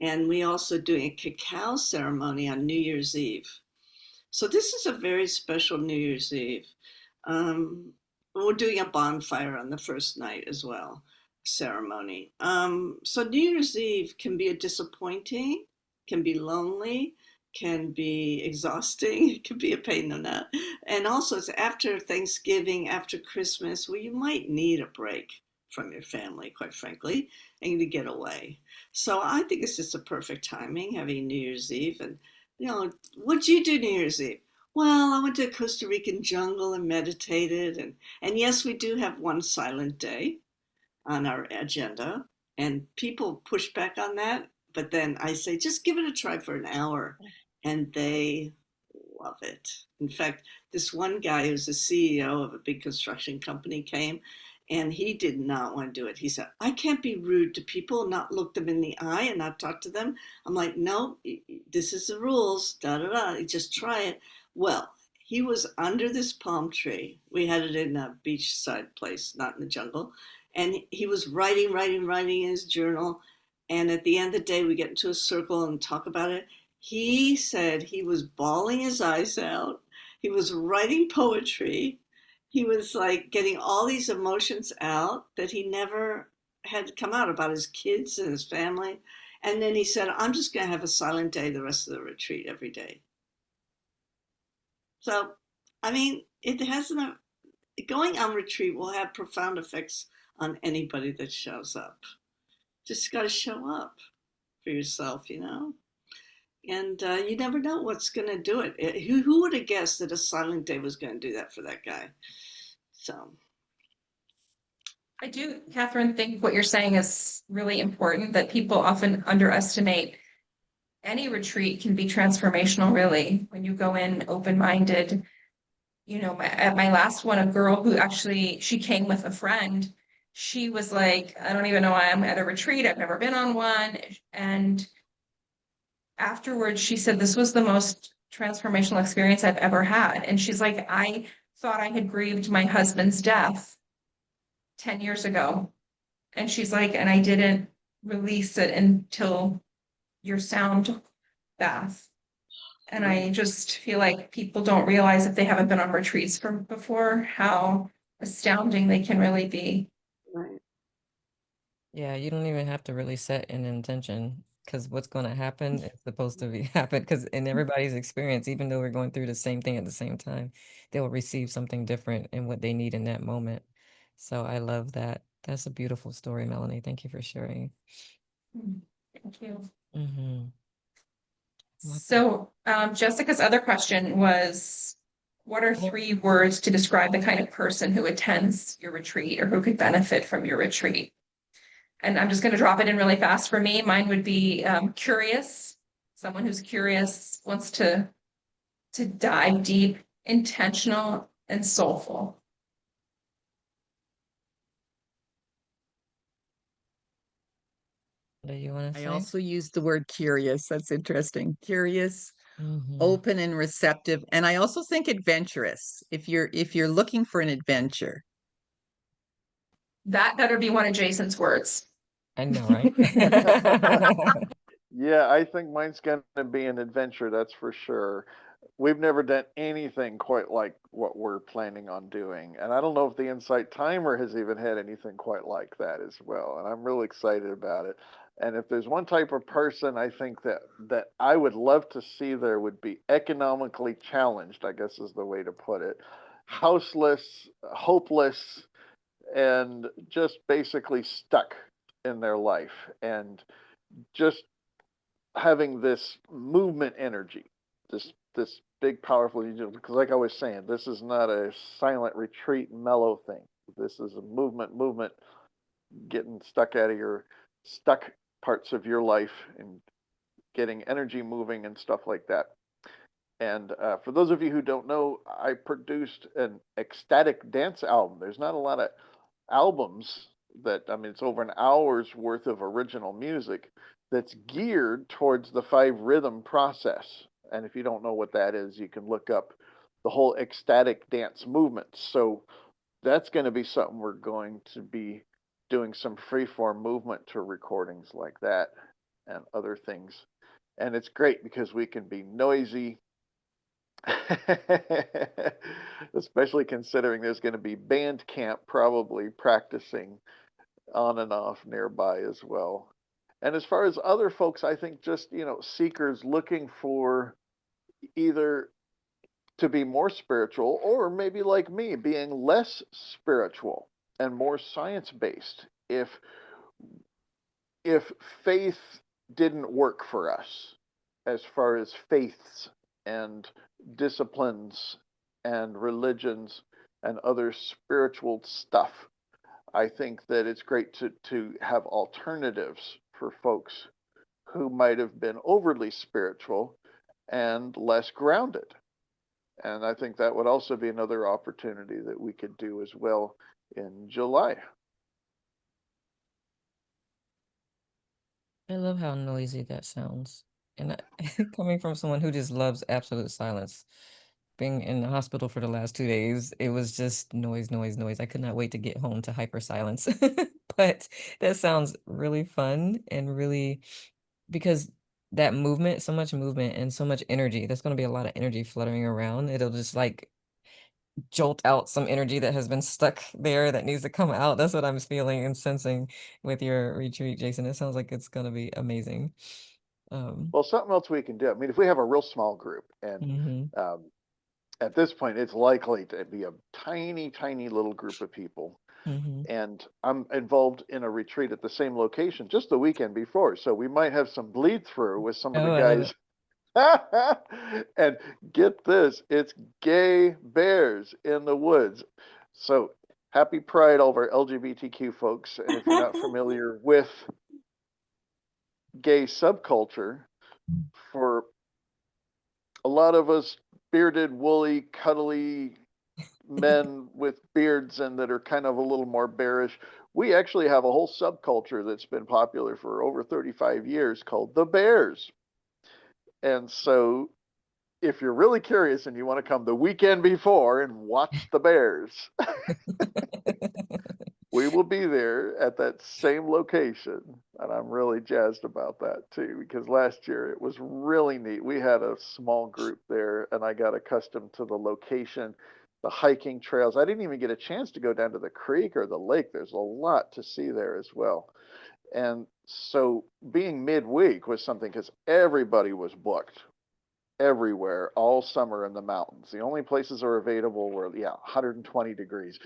And we also doing a cacao ceremony on New Year's Eve. So this is a very special New Year's Eve. We're doing a bonfire on the first night as well, ceremony. So New Year's Eve can be a disappointing, can be lonely, can be exhausting, it can be a pain in the neck. And also it's after Thanksgiving, after Christmas, where you might need a break from your family, quite frankly, and to get away. So I think it's just a perfect timing, having New Year's Eve. And, what'd you do New Year's Eve? Well, I went to the Costa Rican jungle and meditated. And yes, we do have one silent day on our agenda, and people push back on that. But then I say, just give it a try for an hour, and they love it. In fact, this one guy who's the CEO of a big construction company came, and he did not want to do it. He said, I can't be rude to people, not look them in the eye and not talk to them. I'm like, no, this is the rules, da da da, just try it. Well, he was under this palm tree. We had it in a beachside place, not in the jungle. And he was writing in his journal. And at the end of the day, we get into a circle and talk about it. He said he was bawling his eyes out. He was writing poetry. He was like getting all these emotions out that he never had come out about his kids and his family. And then he said, I'm just going to have a silent day the rest of the retreat every day. So, I mean, going on retreat will have profound effects on anybody that shows up. Just got to show up for yourself, And you never know what's going to do it. Who would have guessed that a silent day was going to do that for that guy? So. I do, Catherine, think what you're saying is really important, that people often underestimate. Any retreat can be transformational, really, when you go in open-minded. At my last one, a girl who actually, she came with a friend. She was like, I don't even know why I'm at a retreat. I've never been on one. And afterwards, she said, this was the most transformational experience I've ever had. And she's like, I thought I had grieved my husband's death 10 years ago. And she's like, and I didn't release it until your sound bath. And I just feel like people don't realize, if they haven't been on retreats from before, how astounding they can really be. Right. Yeah, you don't even have to really set an intention, because what's going to happen is supposed to be happen, because in everybody's experience, even though we're going through the same thing at the same time, they will receive something different in what they need in that moment. So I love that. That's a beautiful story, Melanie. Thank you for sharing. Thank you. Mm-hmm. So Jessica's other question was, what are 3 words to describe the kind of person who attends your retreat or who could benefit from your retreat? And I'm just going to drop it in really fast for me. Mine would be curious. Someone who's curious, wants to dive deep, intentional, and soulful. Do you want to I say? also use the word curious. That's interesting. Curious, Mm-hmm. open and receptive. And I also think adventurous, if you're looking for an adventure. That better be one of Jason's words. I know, right? Yeah, I think mine's going to be an adventure, that's for sure. We've never done anything quite like what we're planning on doing. And I don't know if the Insight Timer has even had anything quite like that as well. And I'm really excited about it. And if there's one type of person I think that I would love to see there, would be economically challenged, I guess is the way to put it. Houseless, hopeless, and just basically stuck in their life. And just having this movement energy, this big powerful, because like I was saying, this is not a silent retreat mellow thing. This is a movement, getting stuck out of your stuck parts of your life and getting energy moving and stuff like that. And for those of you who don't know, I produced an ecstatic dance album. There's not a lot of albums that, I mean, it's over an hour's worth of original music that's geared towards the 5 rhythm process. And if you don't know what that is, you can look up the whole ecstatic dance movement. So that's going to be something we're going to be doing, some freeform movement to recordings like that and other things. And it's great because we can be noisy, especially considering there's going to be band camp probably practicing on and off nearby as well. And as far as other folks, I think just, seekers looking for either to be more spiritual or maybe like me, being less spiritual and more science based. If faith didn't work for us as far as faiths and disciplines and religions and other spiritual stuff, I think that it's great to have alternatives for folks who might have been overly spiritual and less grounded. And I think that would also be another opportunity that we could do as well in July. I love how noisy that sounds. And coming from someone who just loves absolute silence, being in the hospital for the last 2 days, it was just noise, noise, noise. I could not wait to get home to hyper silence. But that sounds really fun and really, because that movement, so much movement and so much energy, there's going to be a lot of energy fluttering around. It'll just like jolt out some energy that has been stuck there that needs to come out. That's what I'm feeling and sensing with your retreat, Jason. It sounds like it's going to be amazing. Well, something else we can do. I mean, if we have a real small group, and Mhm, at this point, it's likely to be a tiny, tiny little group of people. mhm. And I'm involved in a retreat at the same location just the weekend before. So we might have some bleed through with some of the Oh, I love guys. it. And get this, it's gay bears in the woods. So happy Pride, all of our LGBTQ folks. And if you're not familiar with gay subculture, for a lot of us bearded, woolly, cuddly men with beards and that are kind of a little more bearish, we actually have a whole subculture that's been popular for over 35 years called the Bears. And so if you're really curious and you want to come the weekend before and watch the Bears, we will be there at that same location. And I'm really jazzed about that too, because last year it was really neat. We had a small group there and I got accustomed to the location, the hiking trails. I didn't even get a chance to go down to the creek or the lake. There's a lot to see there as well. And so being midweek was something because everybody was booked everywhere all summer in the mountains. The only places that are available were, 120 degrees.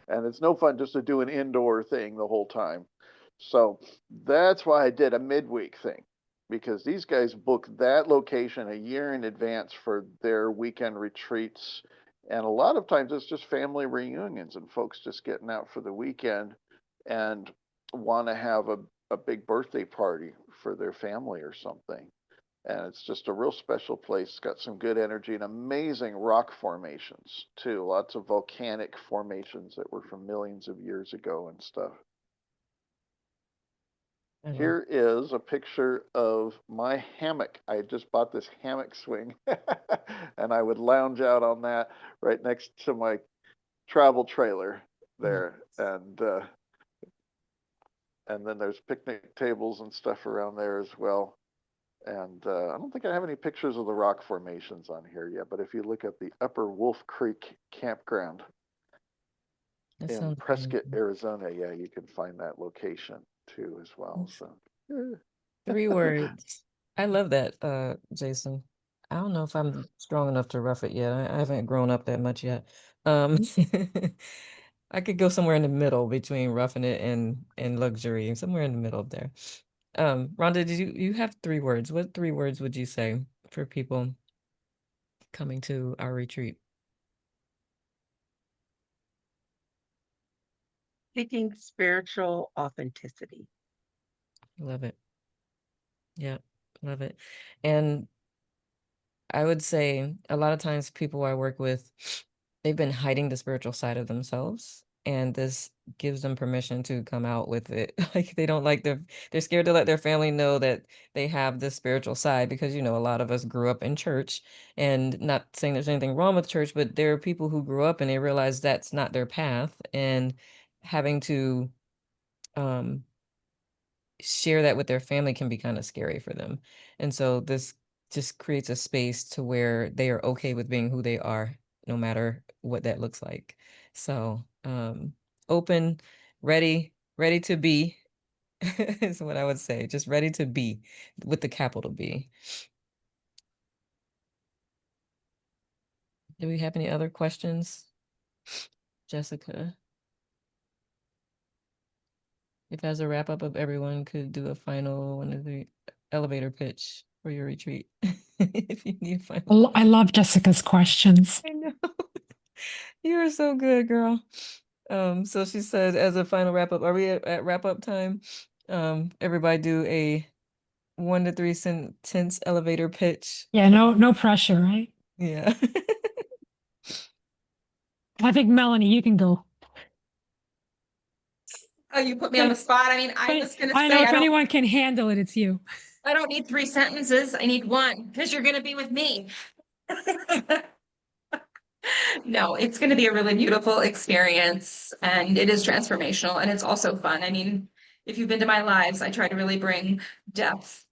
And it's no fun just to do an indoor thing the whole time. So that's why I did a midweek thing, because these guys book that location a year in advance for their weekend retreats. And a lot of times it's just family reunions and folks just getting out for the weekend and want to have a big birthday party for their family or something. And it's just a real special place. It's got some good energy and amazing rock formations too. Lots of volcanic formations that were from millions of years ago and stuff. I love Here is a picture of my hammock. I just bought this hammock swing and I would lounge out on that right next to my travel trailer it. there. And then there's picnic tables and stuff around there as well. And I don't think I have any pictures of the rock formations on here yet, but if you look at the Upper Wolf Creek Campground That in sounds Prescott, amazing. Arizona, yeah, you can find that location too as well. That's So 3 words. I love that, Jason. I don't know if I'm strong enough to rough it yet. I haven't grown up that much yet. Um, I could go somewhere in the middle between roughing it and luxury, somewhere in the middle there. Rhonda, did you have 3 words? What 3 words would you say for people coming to our retreat? Seeking spiritual authenticity. Love it. Yeah, love it. And I would say a lot of times people I work with, they've been hiding the spiritual side of themselves, and this gives them permission to come out with it. Like they don't like they're scared to let their family know that they have this spiritual side because a lot of us grew up in church, and not saying there's anything wrong with church, but there are people who grew up and they realize that's not their path, and having to um share that with their family can be kind of scary for them. And so this just creates a space to where they are okay with being who they are, no matter what that looks like. So, open, ready to be is what I would say. Just ready to be with the capital B. Do we have any other questions? Jessica? If as a wrap up of everyone could do a final one of the elevator pitch for your retreat. If you need final. I love Jessica's questions. I know. You are so good, girl. So she says, as a final wrap up, are we at wrap up time? Everybody do a 1 to 3 sentence elevator pitch. Yeah, no pressure, right? Yeah. I think Melanie, you can go. Oh, you put me on the spot. I mean, I was going to I know say, if anyone can handle it, it's you. I don't need 3 sentences. I need 1 because you're going to be with me. No, it's going to be a really beautiful experience and it is transformational and it's also fun. I mean, if you've been to my lives, I try to really bring depth,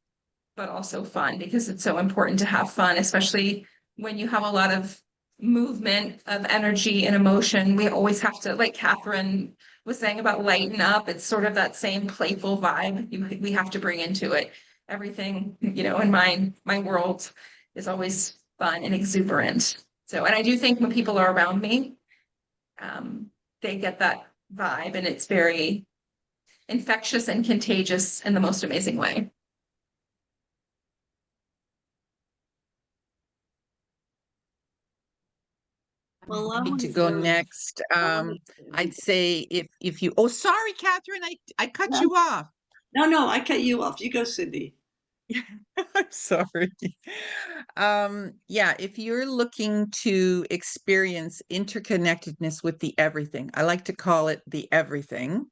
but also fun because it's so important to have fun, especially when you have a lot of movement of energy and emotion. We always have to, like Catherine was saying about lighten up, it's sort of that same playful vibe we have to bring into it. Everything, in my world is always fun and exuberant. So, and I do think when people are around me, they get that vibe and it's very infectious and contagious in the most amazing way. Well, I need to go next. I'd say if you, oh, sorry, Catherine, I cut No. you off. No, I cut you off. You go, Cindy. I'm sorry. Yeah, if you're looking to experience interconnectedness with the everything, I like to call it the everything,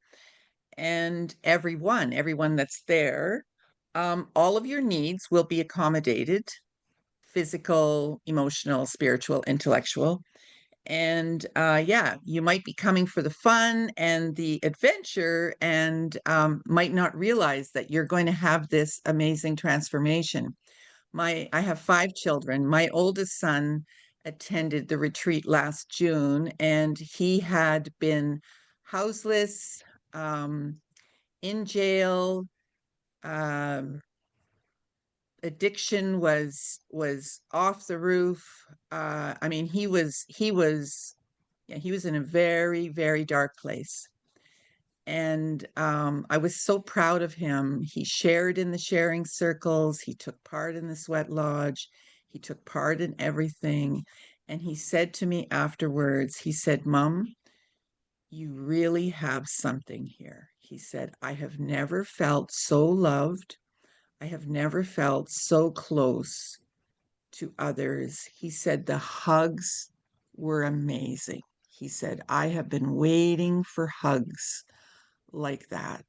and everyone that's there, all of your needs will be accommodated, physical, emotional, spiritual, intellectual. And yeah, you might be coming for the fun and the adventure and might not realize that you're going to have this amazing transformation. I have 5 children. My oldest son attended the retreat last June, and he had been houseless, in jail. Addiction was off the roof. I mean, he was in a very, very dark place. And I was so proud of him. He shared in the sharing circles. He took part in the sweat lodge. He took part in everything. And he said to me afterwards, he said, "Mom, you really have something here." He said, "I have never felt so loved. I have never felt so close to others." He said, "The hugs were amazing." He said, "I have been waiting for hugs like that."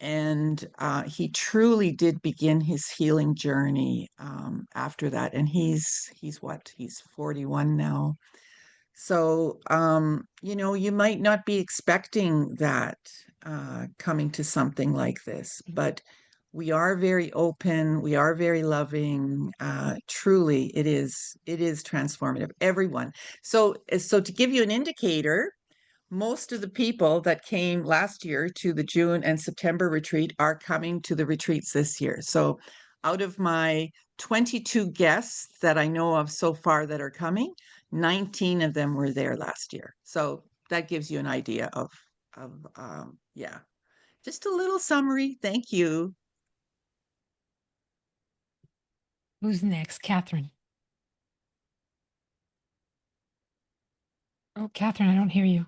And he truly did begin his healing journey after that. And he's 41 now. So, you might not be expecting that coming to something like this, but we are very open, we are very loving. Truly, it is transformative. Everyone. So to give you an indicator, most of the people that came last year to the June and September retreat are coming to the retreats this year. So out of my 22 guests that I know of so far that are coming, 19 of them were there last year. So that gives you an idea of yeah. Just a little summary. Thank you. Who's next? Catherine. Oh, Catherine, I don't hear you.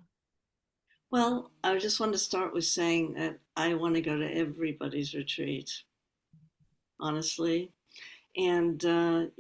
Well, I just want to start with saying that I want to go to everybody's retreat, honestly. And there,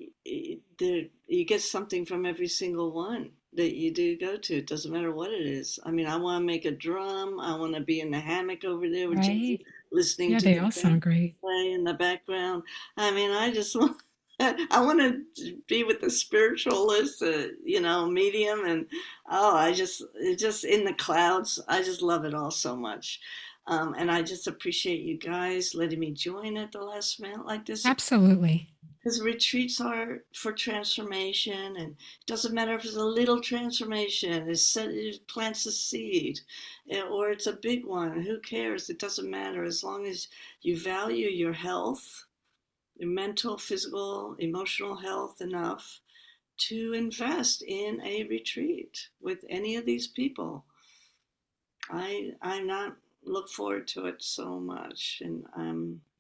you get something from every single one that you do go to. It doesn't matter what it is. I mean, I want to make a drum. I want to be in the hammock over there with Right? Jesse, listening Yeah, to they the all band sound great. play in the background. I mean, I just want. I want to be with the spiritualist, medium, and it's just in the clouds. I just love it all so much. And I just appreciate you guys letting me join at the last minute like this. Absolutely. Because retreats are for transformation, and it doesn't matter if it's a little transformation, it plants a seed, or it's a big one. Who cares? It doesn't matter as long as you value your health, your mental, physical, emotional health enough to invest in a retreat with any of these people. I'm not look forward to it so much, and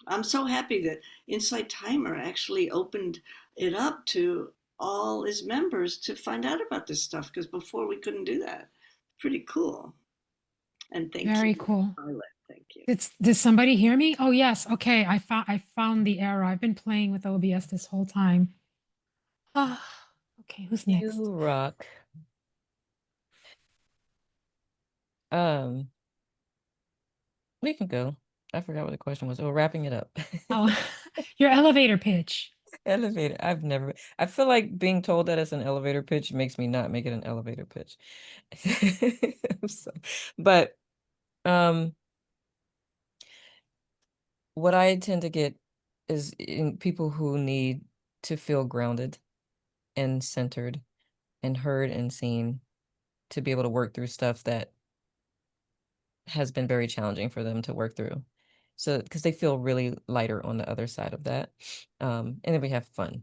I'm so happy that Insight Timer actually opened it up to all his members to find out about this stuff, because before we couldn't do that. Pretty cool. And thank you, Very cool. Violet. Thank you. Did somebody hear me? Oh yes. Okay. I found the error. I've been playing with OBS this whole time. Ah, okay, who's next? You rock. Um, we can go. I forgot what the question was. Oh, wrapping it up. Oh, your elevator pitch. Elevator. I feel like being told that it's an elevator pitch makes me not make it an elevator pitch. So, but um, what I tend to get is in people who need to feel grounded and centered and heard and seen to be able to work through stuff that has been very challenging for them to work through. So, because they feel really lighter on the other side of that. And then we have fun.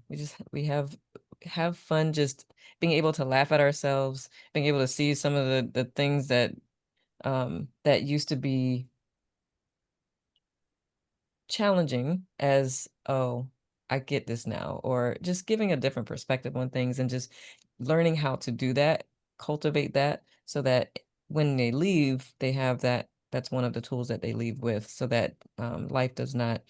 We have fun just being able to laugh at ourselves, being able to see some of the things that that used to be challenging as, oh, I get this now, or just giving a different perspective on things and just learning how to do that, cultivate that so that when they leave, they have that. That's one of the tools that they leave with so that life does not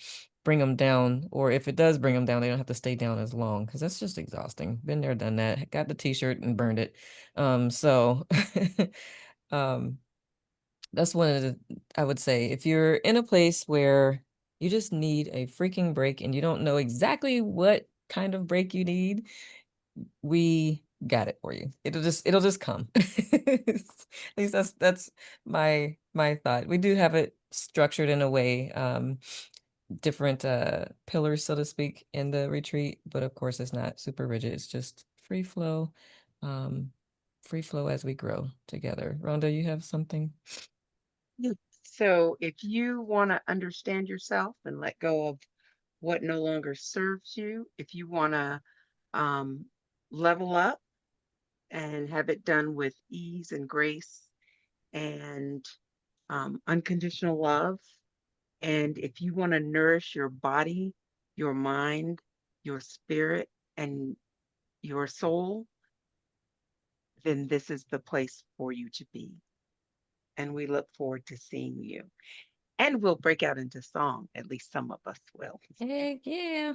bring them down, or if it does bring them down, they don't have to stay down as long because that's just exhausting. Been there, done that, got the t-shirt and burned it. So um, that's one of the, I would say, if you're in a place where you just need a freaking break and you don't know exactly what kind of break you need, we got it for you. It'll just come. At least that's my thought. We do have it structured in a way, different pillars, so to speak, in the retreat, but of course it's not super rigid. It's just um, free flow as we grow together. Rhonda, you have something? Yeah. So if you want to understand yourself and let go of what no longer serves you, if you want to um, level up and have it done with ease and grace and unconditional love, and if you want to nourish your body, your mind, your spirit, and your soul, then this is the place for you to be. And we look forward to seeing you. And we'll break out into song. At least some of us will. Heck yeah.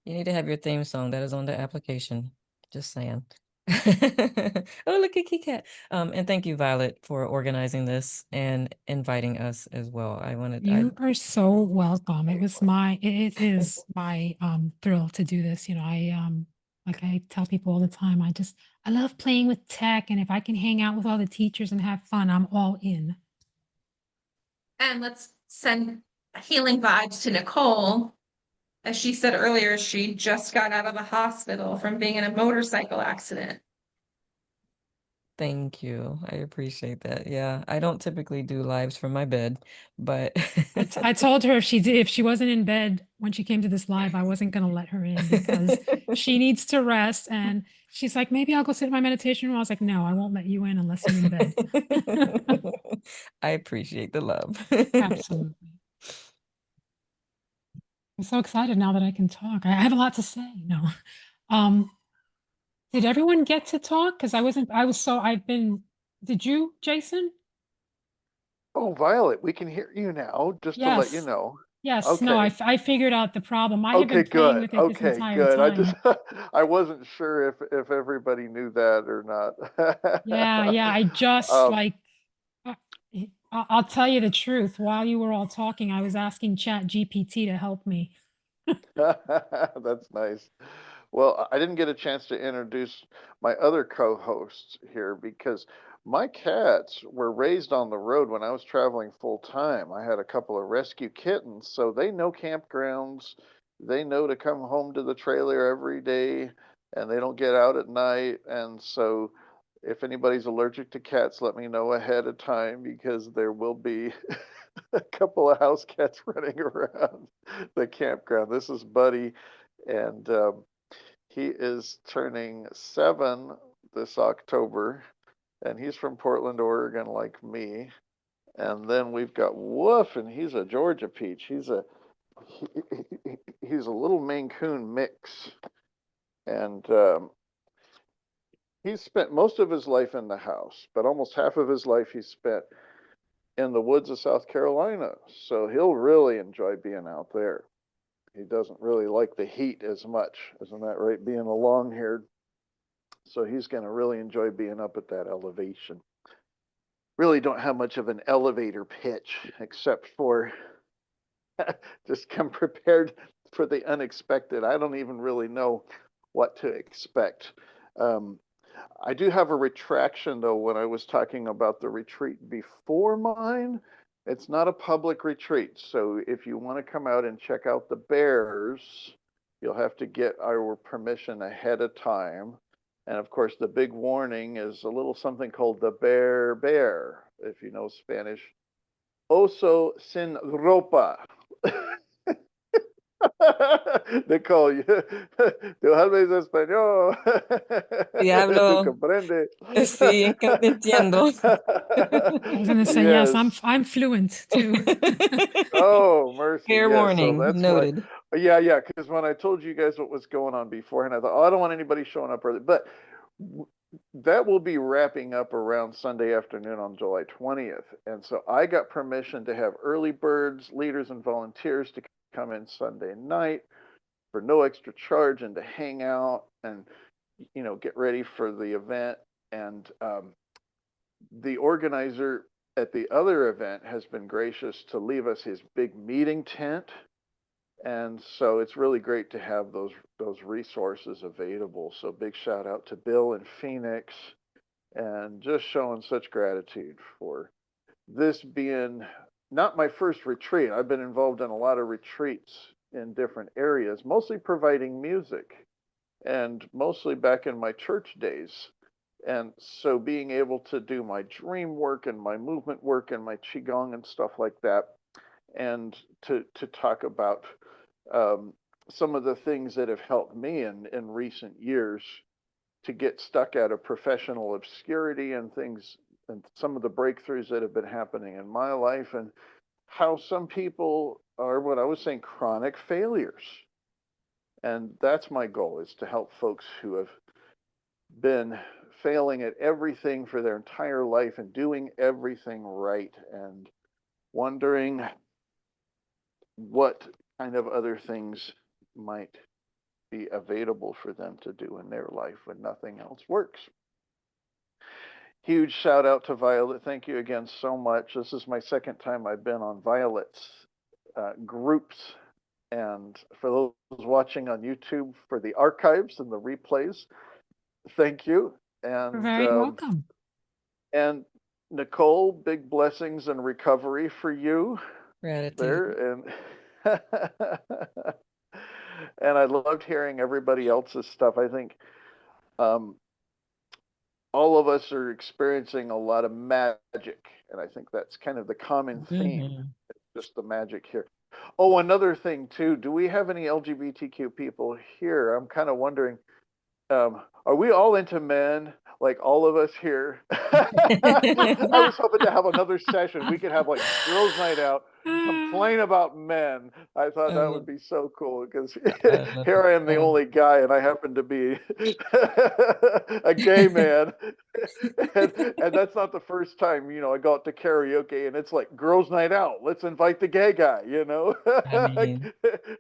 You need to have your theme song that is on the application. Just saying. Oh, look at Cat. And thank you, Violet, for organizing this and inviting us as well. You are so welcome. It is my thrill to do this. Like I tell people all the time, I love playing with tech, and if I can hang out with all the teachers and have fun, I'm all in. And let's send healing vibes to Nicole. As she said earlier, she just got out of the hospital from being in a motorcycle accident. Thank you. I appreciate that. Yeah, I don't typically do lives from my bed, but I told her if she wasn't in bed when she came to this live, I wasn't going to let her in because she needs to rest. And she's like, maybe I'll go sit in my meditation room. I was like, no, I won't let you in unless you're in bed. I appreciate the love. Absolutely. I'm so excited now that I can talk. I have a lot to say. No. Did everyone get to talk? Because did you, Jason? Oh, Violet, we can hear you now, just to let you Yes. know. Yes. No, Okay. I figured out the problem. I have Okay, been playing good. with it this Okay, entire good. I just time. I wasn't sure if everybody knew that or not. Yeah. I just Um, like, uh, I'll tell you the truth. While you were all talking, I was asking Chat GPT to help me. That's nice. Well, I didn't get a chance to introduce my other co-hosts here because my cats were raised on the road when I was traveling full time. I had a couple of rescue kittens, so they know campgrounds. They know to come home to the trailer every day and they don't get out at night. And so if anybody's allergic to cats, let me know ahead of time because there will be a couple of house cats running around the campground. This is Buddy, and he is turning 7 this October, and he's from Portland, Oregon, like me. And then we've got Woof, and he's a Georgia peach. He, he's a little Maine Coon mix, and he's spent most of his life in the house, but almost half of his life he's spent in the woods of South Carolina. So he'll really enjoy being out there. He doesn't really like the heat as much, isn't that right? Being a long haired. So he's going to really enjoy being up at that elevation. Really don't have much of an elevator pitch except for just come prepared for the unexpected. I don't even really know what to expect. Um, I do have a retraction though when I was talking about the retreat before mine. It's not a public retreat. So if you want to come out and check out the bears, you'll have to get our permission ahead of time. And of course, the big warning is a little something called the bear. If you know Spanish, oso sin ropa. Nicole, tú hablas español. Y Tú hablo, comprendes. sí, entiendo. I was going to say, yes, Yes. I'm fluent too. Oh, mercy. Fair Yes. So warning, that's why. noted. Yeah. Because when I told you guys what was going on beforehand, I thought, oh, I don't want anybody showing up early. But that will be wrapping up around Sunday afternoon on July 20th. And so I got permission to have early birds, leaders, and volunteers to come in Sunday night for no extra charge and to hang out and get ready for the event. And the organizer at the other event has been gracious to leave us his big meeting tent, and so it's really great to have those resources available. So big shout out to Bill in Phoenix, and just showing such gratitude for this being not my first retreat. I've been involved in a lot of retreats in different areas, mostly providing music and mostly back in my church days. And so being able to do my dream work and my movement work and my qigong and stuff like that, and to talk about um, some of the things that have helped me in recent years to get stuck out of professional obscurity and things, and some of the breakthroughs that have been happening in my life, and how some people are what I was saying, chronic failures. And that's my goal, is to help folks who have been failing at everything for their entire life and doing everything right and wondering what kind of other things might be available for them to do in their life when nothing else works. Huge shout out to Violet. Thank you again so much. This is my second time I've been on Violet's groups. And for those watching on YouTube, for the archives and the replays, thank you. You're And very welcome. And Nicole, big blessings and recovery for you Gratitude. there. And and I loved hearing everybody else's stuff. I think all of us are experiencing a lot of magic, and I think that's kind of the common theme. Mhm. Just the magic here. Oh, another thing too. Do we have any LGBTQ people here? I'm kind of wondering. Are we all into men? Like all of us here? I was hoping to have another session. We could have like girls' night out, complain about men. I thought I that would love, be so cool because I love here it. I am, the only guy, and I happen to be a gay man. And that's not the first time, I go out to karaoke and it's like girls' night out. Let's invite the gay guy, I mean,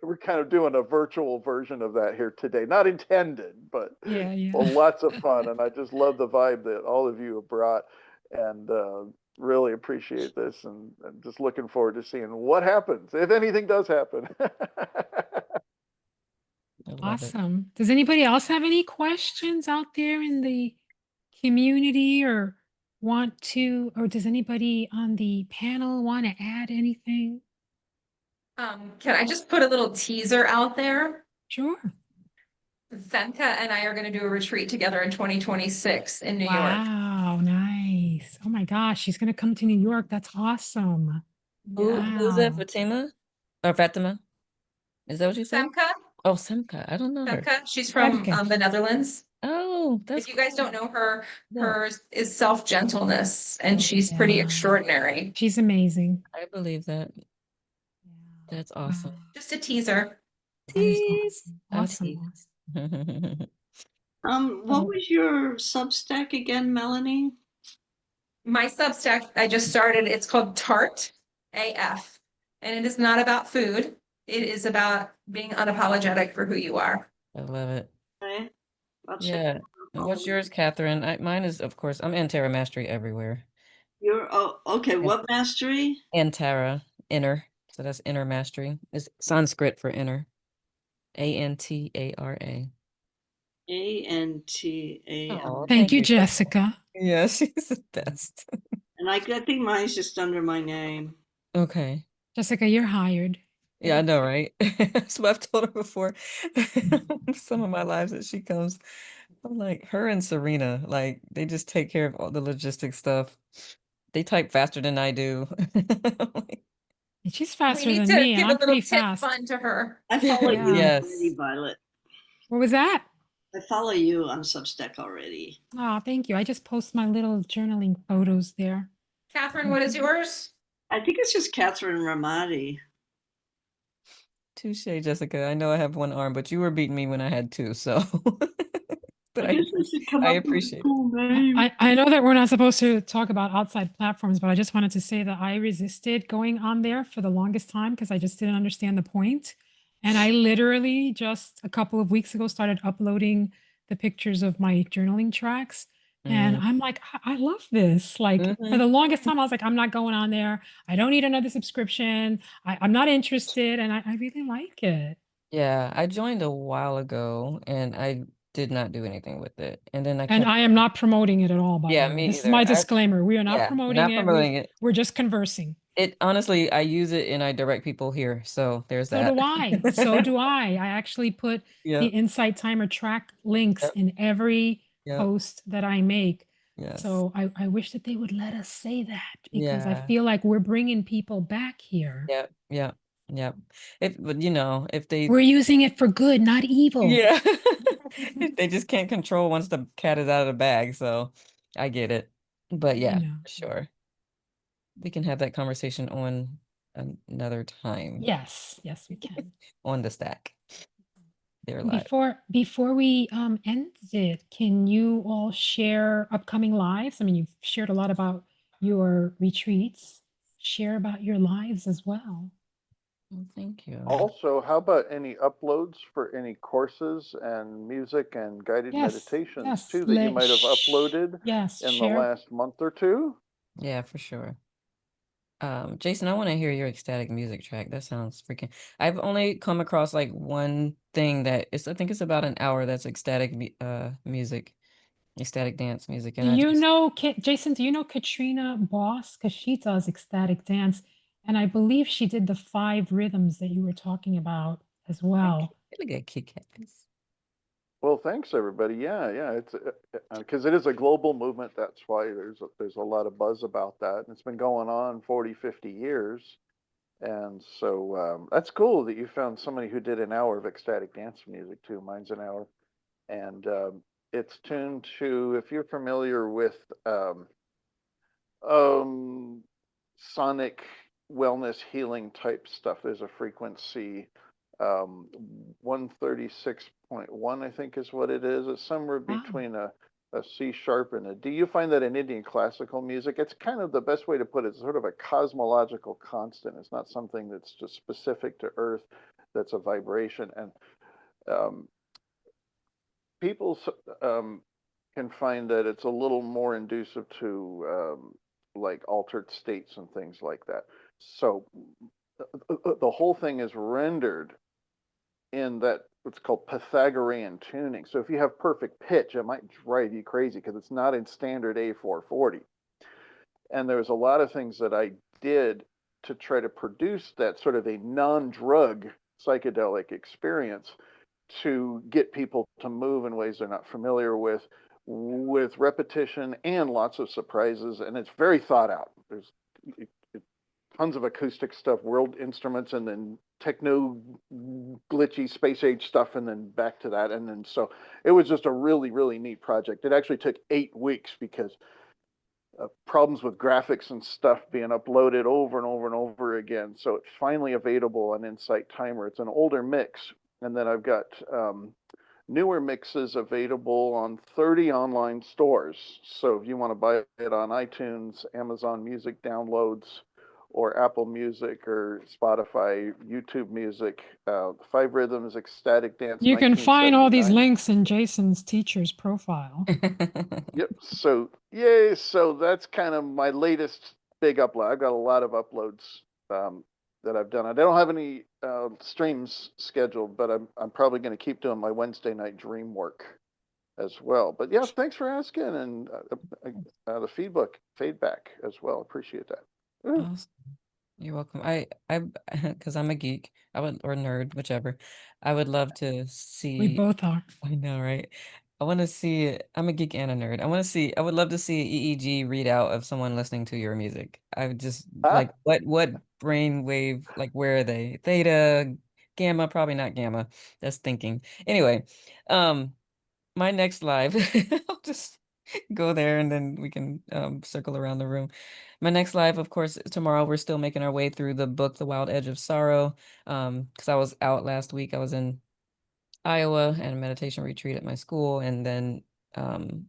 We're kind of doing a virtual version of that here today. Not intended, but Yeah, yeah. well, lots of fun. And I just love the vibe that all of you have brought, and really appreciate this, and just looking forward to seeing what happens, if anything does happen. I love it. Awesome. Does anybody else have any questions out there in the community or or does anybody on the panel want to add anything? Can I just put a little teaser out there? Sure. Femke and I are going to do a retreat together in 2026 in New York. Wow, nice. Oh my gosh, she's gonna come to New York. That's awesome. Who's that? Wow. Fatima or Fatima? Is that what you said? Femke, Oh, Simka. I don't know her. Femke, she's from Femke. the Netherlands. Oh, that's If you guys don't know her, No, hers is self-gentleness, and she's pretty Yeah. extraordinary. She's amazing. I believe that. Yeah. That's Wow. awesome. Just a teaser. That is Tease. awesome. I'll Awesome. tease. What So was your Substack again, Melanie? My Substack, I just started, it's called Tart AF, and it is not about food. It is about being unapologetic for who you are. I love it. Okay, I'll check Yeah. it And out. what's yours, Catherine? Mine is, of course, I'm Antara Mastery everywhere. Okay. And What mastery? Antara, inner. So that's inner mastery. It's Sanskrit for inner. Antara. ANTA. Oh, thank you, Jessica. Yeah, she's the best. And I think mine's just under my name. Okay. Jessica, you're hired. Yeah, I know, right? That's what I've told her before. Some of my lives that she comes, I'm like, her and Serena, like, they just take care of all the logistic stuff. They type faster than I do. Like, And she's We faster need than to me, and give a I'm little pretty tip fast. fund to her. I follow you Yeah. already, yes. Violet. What was that? I follow you on Substack already. Oh, thank you. I just post my little journaling photos there. Catherine, what is yours? I think it's just Catherine Ramadi. Touche, Jessica. I know I have one arm, but you were beating me when I had two, so but I guess I should come I up with a appreciate it. cool name. I know that we're not supposed to talk about outside platforms, but I just wanted to say that I resisted going on there for the longest time because I just didn't understand the point. And I literally just a couple of weeks ago started uploading the pictures of my journaling tracks. And I'm like, I love this. Like for Mhm. the longest time, I was like, I'm not going on there. I don't need another subscription. I'm not interested. And I really like it. Yeah, I joined a while ago and I did not do anything with it. And then I And kept I am not promoting it at all, by Yeah, the way. me This is either. my disclaimer. We are not Yeah, promoting not it. promoting it. We're just conversing. It honestly, I use it and I direct people here. So there's So that. do I. So do I. I actually put the Yep, Insight Timer track links yep, in every yep, post that I make. yes. So I wish that they would let us say that because I Yeah, feel like we're bringing people back here. yep, yep, yep. But if they, We're using it for good, not evil. yeah, if they just can't control once the cat is out of the bag. So I get it. But I yeah, know. for sure. We can have that conversation on another time Yes, yes, we can. on the stack. They're live. Before we end it, can you all share upcoming lives? I mean, you've shared a lot about your retreats. Share about your lives as well. Well, thank you. Also, how about any uploads for any courses and music and guided Yes, meditations yes. too that you might have uploaded Yes, in the share. last month or two? Yeah, for sure. Jason, I want to hear your ecstatic music track. That sounds freaking. I've only come across like one thing I think it's about an hour that's ecstatic music, ecstatic dance music, Do and I you just know, Jason, do you know Katrina Boss? Because she does ecstatic dance. And I believe she did the 5 rhythms that you were talking about as well. look at Kit Kat. Well, thanks everybody. Yeah, it's because it is a global movement. That's why there's a lot of buzz about that. And it's been going on 40, 50 years. And so that's cool that you found somebody who did an hour of ecstatic dance music too. Mine's an hour. And it's tuned to, if you're familiar with um, sonic wellness healing type stuff, there's a frequency 136.1, I think is what it is. It's somewhere Wow. between a C sharp and a D. You find that in Indian classical music. It's kind of the best way to put it. It's sort of a cosmological constant. It's not something that's just specific to Earth, that's a vibration. And um, people can find that it's a little more inducive to like altered states and things like that. So the whole thing is rendered in that what's called Pythagorean tuning. So if you have perfect pitch, it might drive you crazy because it's not in standard A440. And there's a lot of things that I did to try to produce that sort of a non-drug psychedelic experience to get people to move in ways they're not familiar with repetition and lots of surprises. And it's very thought out. There's tons of acoustic stuff, world instruments, and then techno glitchy space age stuff, and then back to that. And then so it was just a really, really neat project. It actually took 8 weeks because problems with graphics and stuff being uploaded over and over and over again. So it's finally available on Insight Timer. It's an older mix. And then I've got newer mixes available on 30 online stores. So if you want to buy it on iTunes, Amazon Music downloads, or Apple Music, or Spotify, YouTube Music, Five Rhythms, Ecstatic Dance, You can find all these 1979. links in Jason's teacher's profile. Yep. So yay. So that's kind of my latest big upload. I've got a lot of uploads that I've done. I don't have any streams scheduled, but I'm probably going to keep doing my Wednesday night dream work as well. But yeah, thanks for asking, and the feedback as well. Appreciate that. Ooh. Awesome. You're welcome. Because I'm a geek, or nerd, whichever. I would love to We see. both are. I know, right? I want to see. I'm a geek and a nerd. I would love to see EEG readout of someone listening to your music. I would just Ah, like, what brain wave, like, where are they? Theta, gamma, probably not gamma. That's thinking. Anyway, my next live, I'll just go there and then we can circle around the room. My next live, of course, tomorrow. We're still making our way through the book, The Wild Edge of Sorrow. Because I was out last week. I was in Iowa and a meditation retreat at my school. And then,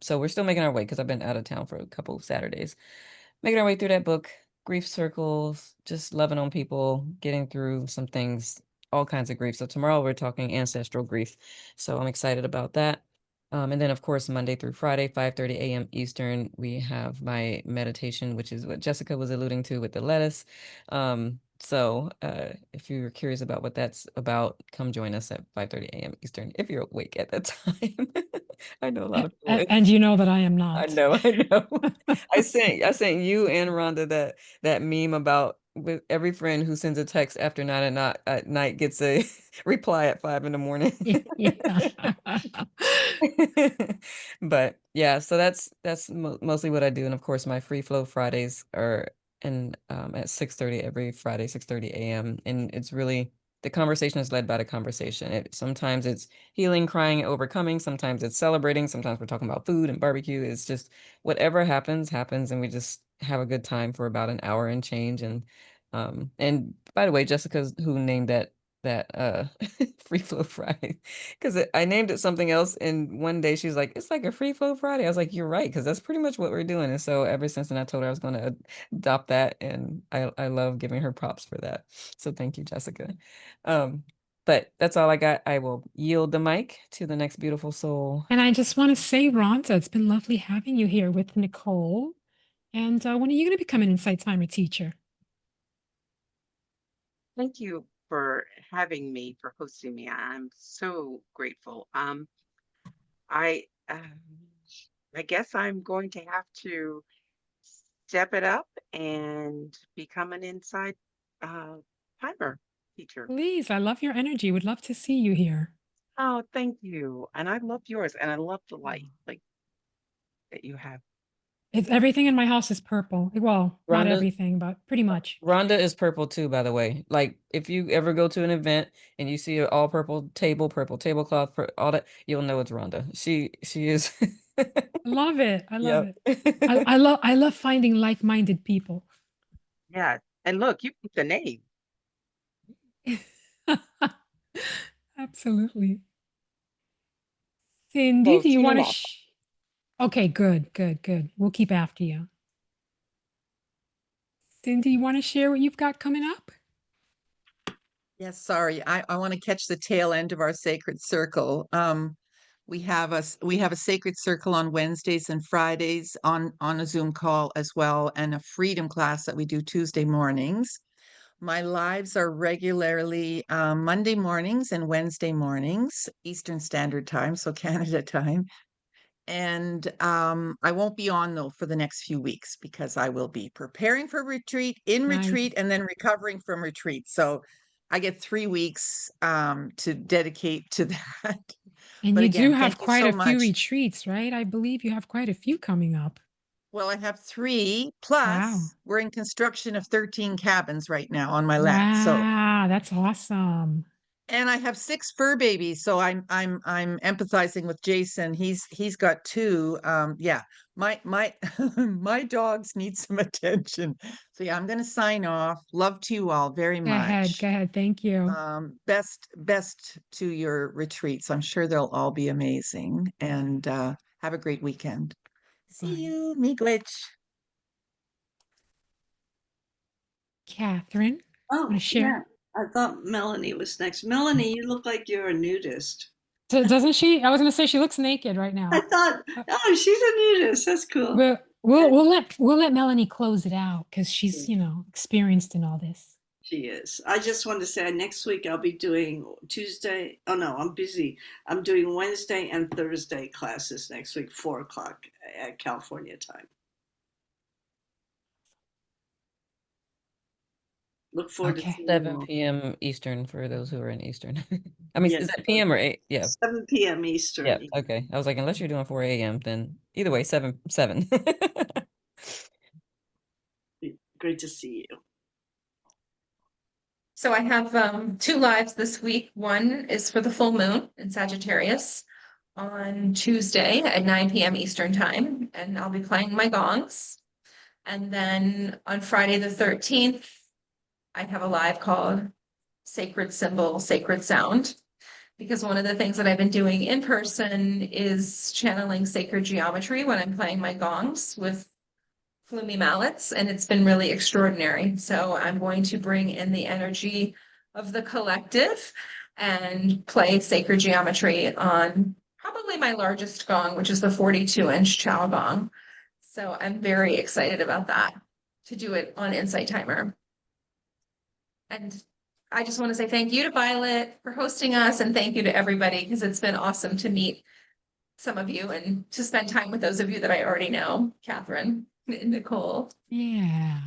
so we're still making our way because I've been out of town for a couple of Saturdays. Making our way through that book, grief circles, just loving on people, getting through some things, all kinds of grief. So tomorrow we're talking ancestral grief. So I'm excited about that. And then, of course, Monday through Friday, 5:30 a.m. Eastern, we have my meditation, which is what Jessica was alluding to with the lettuce. So if you're curious about what that's about, come join us at 5:30 a.m. Eastern if you're awake at that time. I know a lot of people. And you know that I am I not. know, I know. I sent you and Rhonda that meme about with every friend who sends a text after 9 at night gets a reply at 5 in the morning. Yeah. But yeah, so that's mostly what I do, and of course my free flow Fridays are in at 6:30 every Friday, 6:30 a.m. And it's really the conversation is led by the conversation. Sometimes it's healing, crying, overcoming. Sometimes it's celebrating. Sometimes we're talking about food and barbecue. It's just whatever happens, happens, and we just have a good time for about an hour and change. And by the way, Jessica's who named that free flow Friday, because I named it something else, and one day she's like, it's like a free flow Friday. I was like, you're right, because that's pretty much what we're doing. And so ever since then I told her I was going to adopt that, and I love giving her props for that. So thank you, Jessica. But that's all I got. I will yield the mic to the next beautiful soul. And I just want to say, Rhonda, it's been lovely having you here with Nicole. And when are you going to become an Insight Timer teacher? Thank you for having me, for hosting me. I'm so grateful. I um, I guess I'm going to have to step it up and become an inside timer teacher. Please, I love your energy. Would love to see you here. Oh, thank you. And I love yours, and I love the light like that you have. It's everything in my house is purple. Well, not Rhonda, everything, but pretty much. Rhonda is purple too, by the way. Like if you ever go to an event and you see an all purple tablecloth, all that, you'll know it's Rhonda. She is. I love it. I love Yep. it. I love finding like-minded people. Yeah. And look, you picked the name. Absolutely. Cindy, So do you tune want in to up. Okay, good. We'll keep after you. Cindy, you want to share what you've got coming up? Yes, sorry. I want to catch the tail end of our sacred circle. We have a sacred circle on Wednesdays and Fridays on a Zoom call as well, and a freedom class that we do Tuesday mornings. My lives are regularly Monday mornings and Wednesday mornings, Eastern Standard Time, so Canada time. And I won't be on though for the next few weeks because I will be preparing for retreat, in retreat, Nice. and then recovering from retreat. So I get 3 weeks to dedicate to that. And But you do again, have thank you quite so a few much. retreats, right? I believe you have quite a few coming up. Well, I have 3 Wow. plus we're in construction of 13 cabins right now on my land. So Wow, that's awesome. and I have 6 fur babies, so I'm empathizing with Jason. He's got 2. Yeah, my my dogs need some attention. So yeah, I'm gonna sign off. Love to you all very Go ahead. much. Go ahead. Thank you. Best to your retreats. I'm sure they'll all be amazing. And have a great weekend. See Bye. you, miigwech. Catherine, want to Oh, share? yeah. I thought Melanie was next. Melanie, you look like you're a nudist. Doesn't she? I was going to say she looks naked right I now. thought, Uh, oh, she's a nudist. That's cool. But we'll let Melanie close it out because she's, Yeah. experienced in all this. She is. I just want to say next week I'll be doing Tuesday. Oh no, I'm busy. I'm doing Wednesday and Thursday classes next week, 4 o'clock at California time. Look forward to Okay. seeing you 7 all. p.m. Eastern for those who are in Eastern. I mean, is Yes, that PM or 8? Yeah. 7 p.m. Yeah. Eastern. Okay. I was like, unless you're doing 4 a.m., then either way, 7. Great to see you. So I have 2 lives this week. One is for the full moon in Sagittarius on Tuesday at 9 p.m. Eastern time, and I'll be playing my gongs. And then on Friday the 13th, I have a live called Sacred Symbol, Sacred Sound, because one of the things that I've been doing in person is channeling sacred geometry when I'm playing my gongs with flumi mallets, and it's been really extraordinary. So I'm going to bring in the energy of the collective and play sacred geometry on probably my largest gong, which is the 42-inch Chow gong. So I'm very excited about that, to do it on Insight Timer. And I just want to say thank you to Violet for hosting us, and thank you to everybody because it's been awesome to meet some of you and to spend time with those of you that I already know, Catherine and Nicole. Yeah.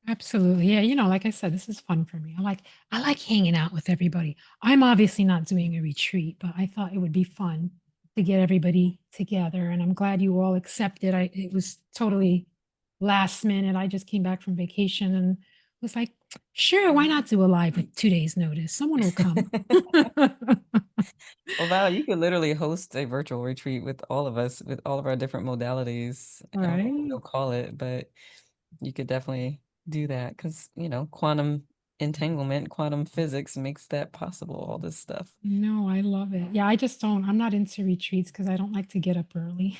Absolutely. Yeah, like I said, this is fun for me. I like hanging out with everybody. I'm obviously not doing a retreat, but I thought it would be fun to get everybody together, and I'm glad you all accepted. It was totally last minute. I just came back from vacation and was like, sure, why not do a live with 2 days notice? Someone will come. Well, Val, you could literally host a virtual retreat with all of us, with all of our different modalities. I don't know what Right? they'll call it, but you could definitely do that because, quantum entanglement, quantum physics makes that possible, all this stuff. No, I love it. Yeah, I'm not into retreats because I don't like to get up early.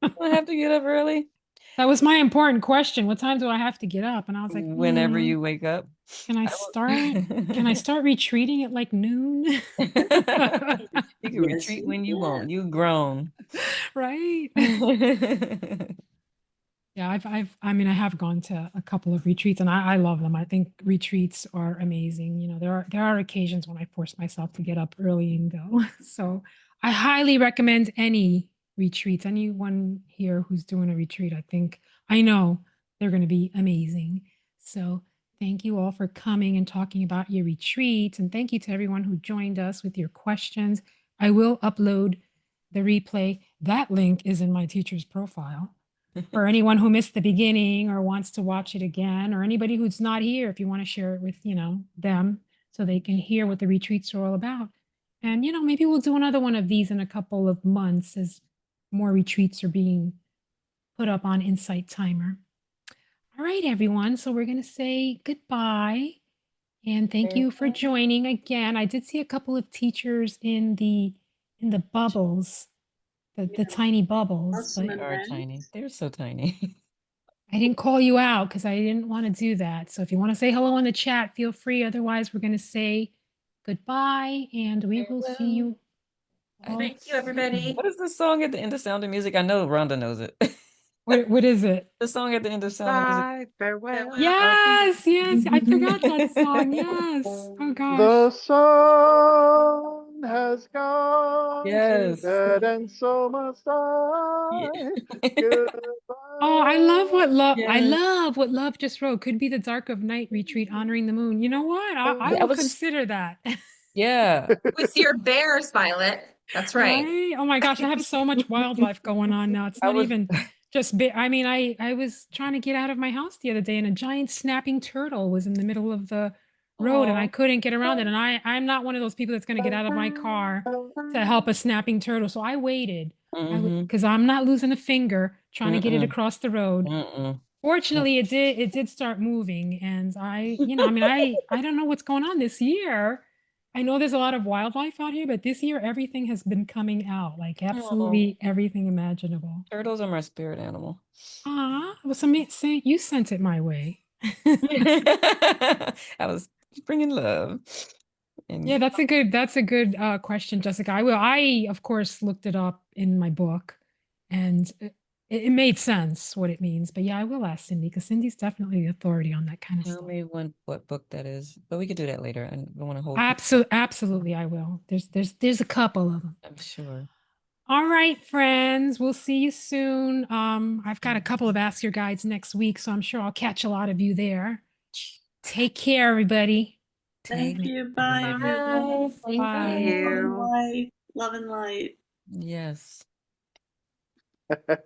I have to get up early That was my important question. What time do I have to get up? And I was like, whenever you wake up. can I I start? will- Can I start retreating at like noon? You can Yes, retreat you when you want. can. You grown. Right? Yeah, I have gone to a couple of retreats and I love them. I think retreats are amazing. There are occasions when I force myself to get up early and go. So I highly recommend any retreats. Anyone here who's doing a retreat, I know they're going to be amazing. So thank you all for coming and talking about your retreats. And thank you to everyone who joined us with your questions. I will upload the replay. That link is in my teacher's profile. For anyone who missed the beginning or wants to watch it again, or anybody who's not here, if you want to share it with, them so they can hear what the retreats are all about. And, maybe we'll do another one of these in a couple of months as more retreats are being put up on Insight Timer. All right, everyone. So we're going to say goodbye. And thank you for joining again. I did see a couple of teachers in the bubbles, the tiny bubbles, Awesome. but They are tiny. They're so tiny. I didn't call you out because I didn't want to do that. So if you want to say hello in the chat, feel free. Otherwise, we're going to say goodbye and we will see Farewell. you all Thank you, soon. everybody. What is the song at the end of Sound of Music? I know Rhonda knows it. What is it? The song at the end of Sound of Music. Bye, farewell. Yes, yes. I forgot that song. Yes. Oh gosh. The sun has gone to Yes. bed, and so must Yeah. I. Goodbye. Oh, I love what Yes. love just wrote. Could be the dark of night retreat honoring the moon. You know what? I I will was, consider that. yeah. With your bears, Violet. That's right. Right? Oh my gosh, I have so much wildlife going on now. It's I not was, even just big. I mean, I was trying to get out of my house the other day and a giant snapping turtle was in the middle of the road and I Aw. couldn't get around it. And I'm not one of those people that's going to get out of my car to help a snapping turtle. So I waited. Mm-hmm. Because I'm not losing a finger trying to get it Mm-mm. across the road. Mm-mm. Fortunately, it did start moving, and I mean, I don't know what's going on this year. I know there's a lot of wildlife out here, but this year everything has been coming out, like Aw. absolutely everything imaginable. Turtles are my spirit animal. Well, say you sent it my way. I was bringing love. And Yeah, that's a good question, Jessica. I of course looked it up in my book, and it made sense what it means. But yeah, I will ask Cindy because Cindy's definitely the authority on that kind of tell stuff. me what book that is, but we could do that later. I don't want to hold people. Absolutely, I will. There's a couple of them. I'm sure. All right, friends. We'll see you soon. I've got a couple of Ask Your Guides next week, so I'm sure I'll catch a lot of you there. Take care, everybody. Thank you. Bye, Bye. everyone. Bye. Thank Bye. you. Love and You. light. Love and light. Yes.